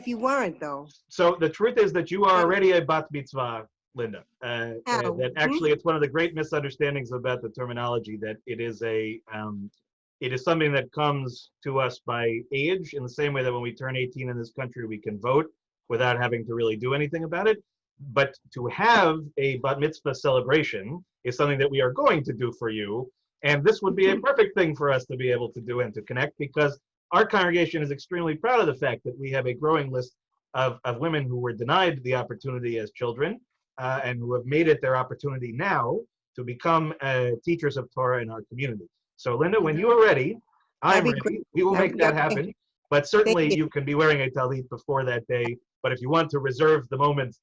you weren't though? So the truth is that you are already a bat mitzvah, Linda. That actually it's one of the great misunderstandings about the terminology, that it is something that comes to us by age, in the same way that when we turn 18 in this country, we can vote without having to really do anything about it. But to have a bat mitzvah celebration is something that we are going to do for you. And this would be a perfect thing for us to be able to do and to connect, because our congregation is extremely proud of the fact that we have a growing list of women who were denied the opportunity as children and who have made it their opportunity now to become teachers of Torah in our community. So Linda, when you are ready, I'm ready. We will make that happen. But certainly you can be wearing a talit before that day. But if you want to reserve the moment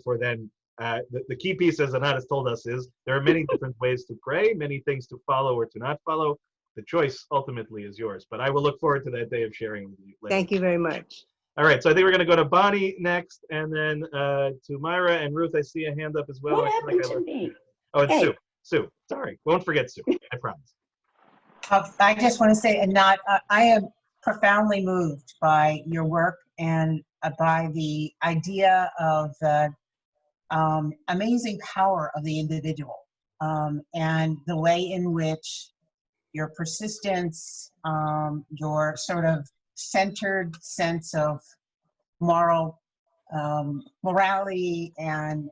for then, the key piece, as Anat has told us, is there are many different ways to pray, many things to follow or to not follow. The choice ultimately is yours. But I will look forward to that day of sharing with you later. Thank you very much. All right, so I think we're going to go to Bonnie next, and then to Myra and Ruth. I see a hand up as well. What happened to me? Oh, it's Sue. Sue, sorry. Won't forget Sue, I promise. I just want to say, Anat, I am profoundly moved by your work and by the idea of the amazing power of the individual and the way in which your persistence, your sort of centered sense of morality and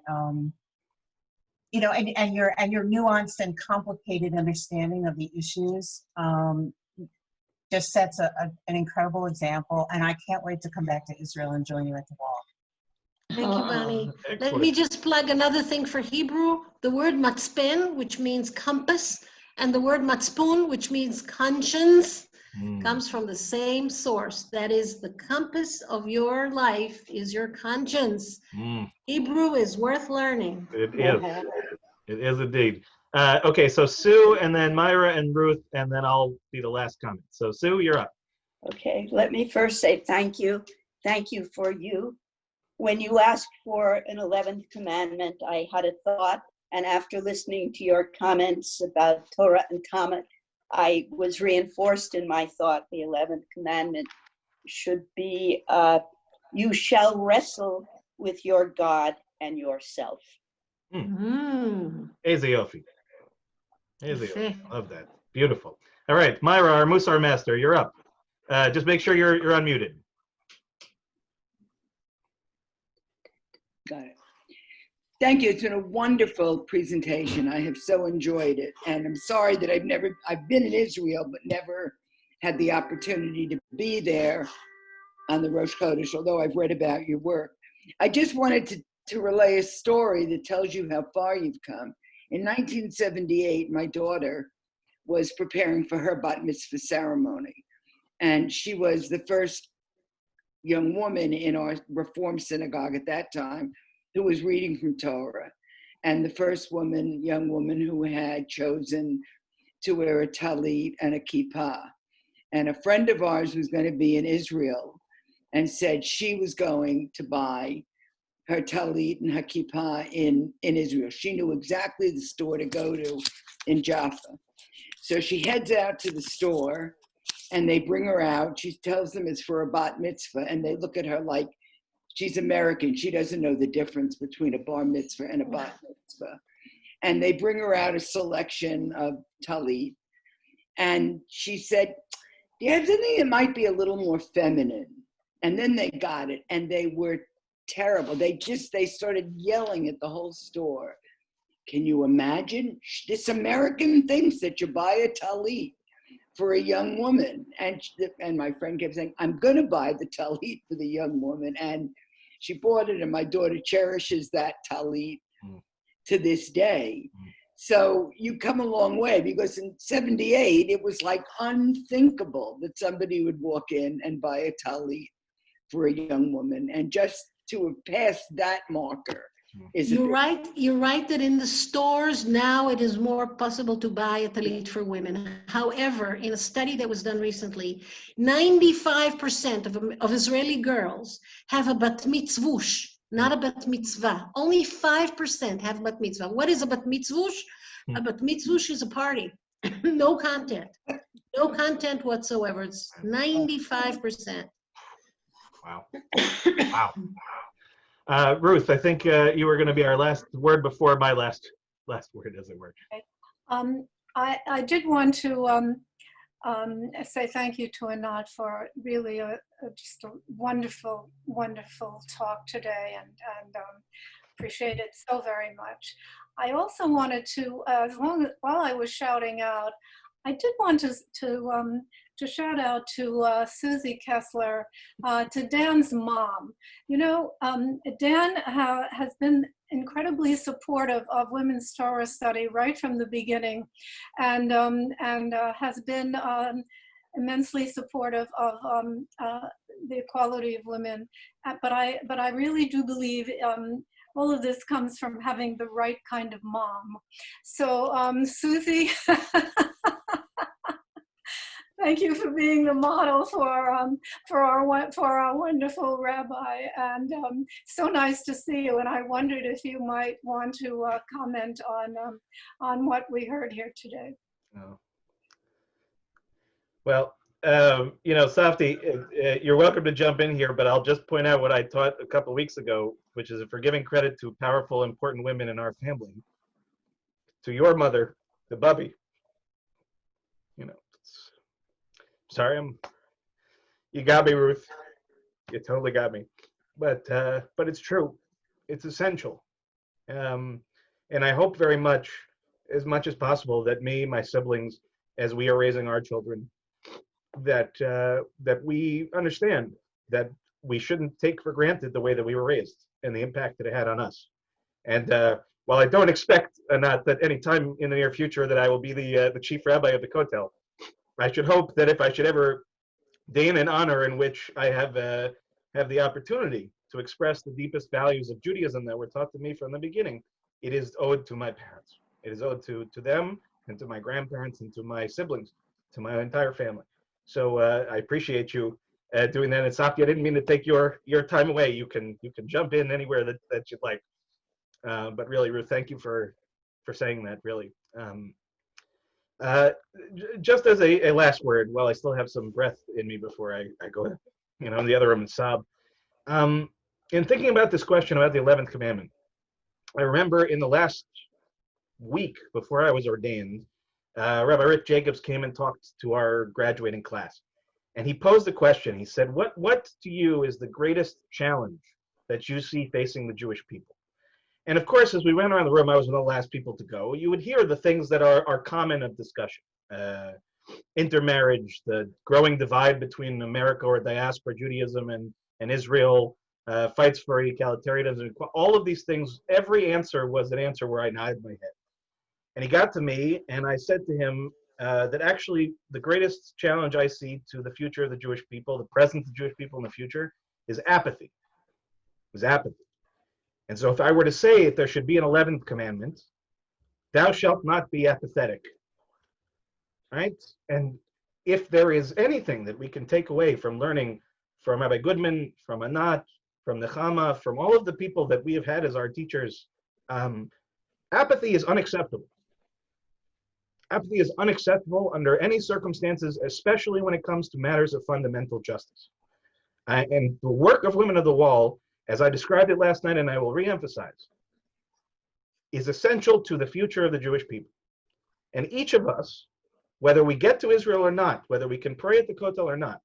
and your nuanced and complicated understanding of the issues just sets an incredible example. And I can't wait to come back to Israel and join you at the wall. Thank you, Bonnie. Let me just plug another thing for Hebrew. The word matzpen, which means compass, and the word matzpun, which means conscience, comes from the same source. That is, the compass of your life is your conscience. Hebrew is worth learning. It is. It is indeed. Okay, so Sue, and then Myra and Ruth, and then I'll be the last comment. So Sue, you're up. Okay, let me first say thank you. Thank you for you. When you asked for an 11th commandment, I had a thought, and after listening to your comments about Torah and Talmud, I was reinforced in my thought. The 11th commandment should be, you shall wrestle with your God and yourself. Eze Yofi. Eze Yofi. Love that. Beautiful. All right, Myra, our Musar master, you're up. Just make sure you're unmuted. Got it. Thank you. It's been a wonderful presentation. I have so enjoyed it. And I'm sorry that I've been in Israel, but never had the opportunity to be there on the Rosh Chodesh, although I've read about your work. I just wanted to relay a story that tells you how far you've come. In 1978, my daughter was preparing for her bat mitzvah ceremony. And she was the first young woman in our Reform synagogue at that time who was reading from Torah, and the first young woman who had chosen to wear a talit and a kippah. And a friend of ours was going to be in Israel and said she was going to buy her talit and her kippah in Israel. She knew exactly the store to go to in Jaffa. So she heads out to the store, and they bring her out. She tells them it's for a bat mitzvah, and they look at her like she's American. She doesn't know the difference between a bar mitzvah and a bat mitzvah. And they bring her out a selection of talit. And she said, do you have something that might be a little more feminine? And then they got it, and they were terrible. They started yelling at the whole store. Can you imagine? This American thinks that you buy a talit for a young woman. And my friend kept saying, I'm going to buy the talit for the young woman. And she bought it, and my daughter cherishes that talit to this day. So you come a long way, because in 78, it was like unthinkable that somebody would walk in and buy a talit for a young woman. And just to have passed that marker is You're right that in the stores now it is more possible to buy a talit for women. However, in a study that was done recently, 95% of Israeli girls have a bat mitzvush, not a bat mitzvah. Only 5% have bat mitzvah. What is a bat mitzvush? A bat mitzvush is a party. No content. No content whatsoever. It's 95%. Wow. Wow. Ruth, I think you were going to be our last word before my last word, as it were. I did want to say thank you to Anat for really just a wonderful, wonderful talk today, and appreciate it so very much. I also wanted to, while I was shouting out, I did want to shout out to Susie Kessler, to Dan's mom. You know, Dan has been incredibly supportive of women's Torah study right from the beginning, and has been immensely supportive of the equality of women. But I really do believe all of this comes from having the right kind of mom. So Susie, thank you for being the model for our wonderful rabbi, and so nice to see you. And I wondered if you might want to comment on what we heard here today. Oh. Well, you know, Safti, you're welcome to jump in here, but I'll just point out what I taught a couple weeks ago, which is for giving credit to powerful, important women in our family, to your mother, the Bubby. You know, sorry, you got me, Ruth. You totally got me. But it's true. It's essential. And I hope very much as possible, that me, my siblings, as we are raising our children, that we understand that we shouldn't take for granted the way that we were raised and the impact that it had on us. And while I don't expect, not that any time in the near future that I will be the chief rabbi of the Kotel, I should hope that if I should ever gain an honor in which I have the opportunity to express the deepest values of Judaism that were taught to me from the beginning, it is owed to my parents. It is owed to them and to my grandparents and to my siblings, to my entire family. So I appreciate you doing that. And Safti, I didn't mean to take your time away. You can jump in anywhere that you'd like. But really, Ruth, thank you for saying that. Really. Just as a last word, while I still have some breath in me before I go, in the other room and sob. In thinking about this question about the 11th commandment, I remember in the last week before I was ordained, Rabbi Rick Jacobs came and talked to our graduating class. And he posed a question. He said, what to you is the greatest challenge that you see facing the Jewish people? And of course, as we went around the room, I was one of the last people to go. You would hear the things that are common of discussion. Intermarriage, the growing divide between America or diaspora Judaism and Israel, fights for egalitarianism, all of these things. Every answer was an answer where I nodded my head. And he got to me, and I said to him that actually the greatest challenge I see to the future of the Jewish people, the present of the Jewish people in the future, is apathy. Is apathy. And so if I were to say if there should be an 11th commandment, thou shalt not be apathetic. Right? And if there is anything that we can take away from learning from Rabbi Goodman, from Anat, from Nechama, from all of the people that we have had as our teachers, apathy is unacceptable. Apathy is unacceptable under any circumstances, especially when it comes to matters of fundamental justice. And the work of Women of the Wall, as I described it last night, and I will reemphasize, is essential to the future of the Jewish people. And each of us, whether we get to Israel or not, whether we can pray at the Kotel or not,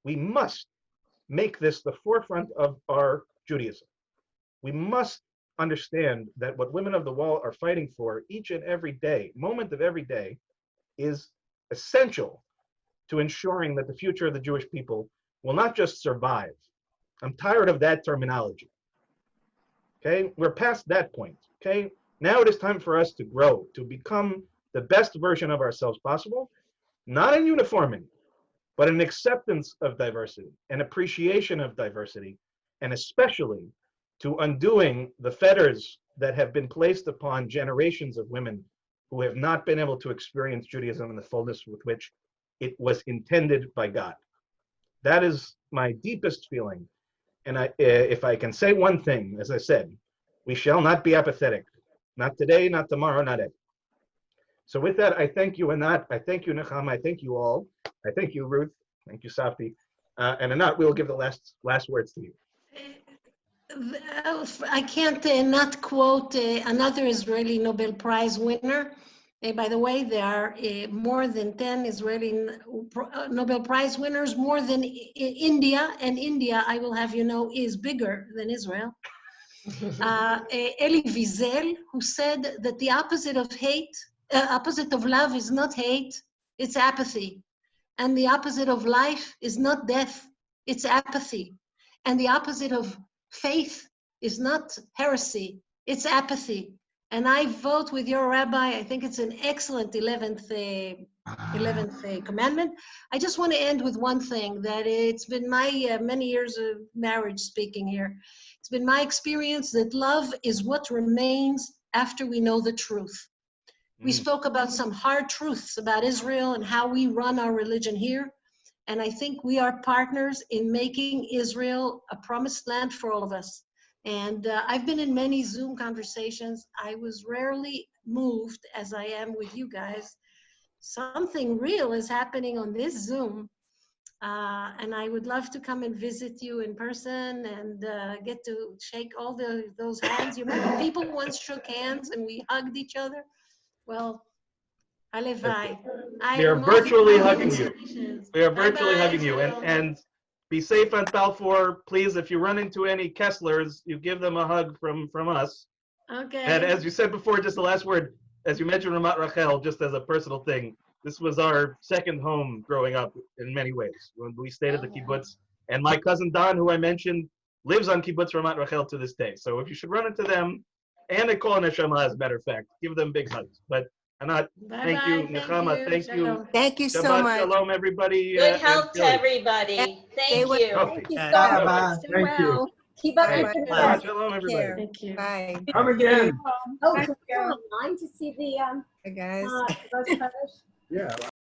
we must make this the forefront of our Judaism. We must understand that what Women of the Wall are fighting for each and every day, moment of every day, is essential to ensuring that the future of the Jewish people will not just survive. I'm tired of that terminology. Okay, we're past that point. Okay, now it is time for us to grow, to become the best version of ourselves possible, not in uniformity, but an acceptance of diversity, an appreciation of diversity, and especially to undoing the fetters that have been placed upon generations of women who have not been able to experience Judaism in the fullness with which it was intended by God. That is my deepest feeling. And if I can say one thing, as I said, we shall not be apathetic. Not today, not tomorrow, not ever. So with that, I thank you, Anat. I thank you, Nechama. I thank you all. I thank you, Ruth. Thank you, Safti. And Anat, we will give the last words to you. I can't not quote another Israeli Nobel Prize winner. By the way, there are more than 10 Israeli Nobel Prize winners, more than India, and India, I will have you know, is bigger than Israel. Elie Wiesel, who said that the opposite of love is not hate, it's apathy. And the opposite of life is not death, it's apathy. And the opposite of faith is not heresy, it's apathy. And I vote with your rabbi. I think it's an excellent 11th commandment. I just want to end with one thing, that it's been my many years of marriage speaking here. It's been my experience that love is what remains after we know the truth. We spoke about some hard truths about Israel and how we run our religion here. And I think we are partners in making Israel a promised land for all of us. And I've been in many Zoom conversations. I was rarely moved as I am with you guys. Something real is happening on this Zoom. And I would love to come and visit you in person and get to shake all those hands. You remember people once shook hands and we hugged each other? Well, Alevai. We are virtually hugging you. We are virtually hugging you. And be safe on Balfour. Please, if you run into any Kesslers, you give them a hug from us. Okay. And as you said before, just the last word, as you mentioned Ramat Rachel, just as a personal thing, this was our second home growing up in many ways. When we stayed at the kibbutz, and my cousin Don, who I mentioned, lives on kibbutz Ramat Rachel to this day. So if you should run into them, and they call Neshama, as a matter of fact, give them big hugs. But Anat, thank you. Nechama, thank you. Thank you so Shabbat much. Shalom, everybody. Good health to everybody. Thank you. Thank you so much. Thank you. Keep up the good work. Shabbat Shalom, everybody. Thank you. Bye. Come again. Oh, can we go online to see the Hey, guys. Rosh Chodesh? Yeah.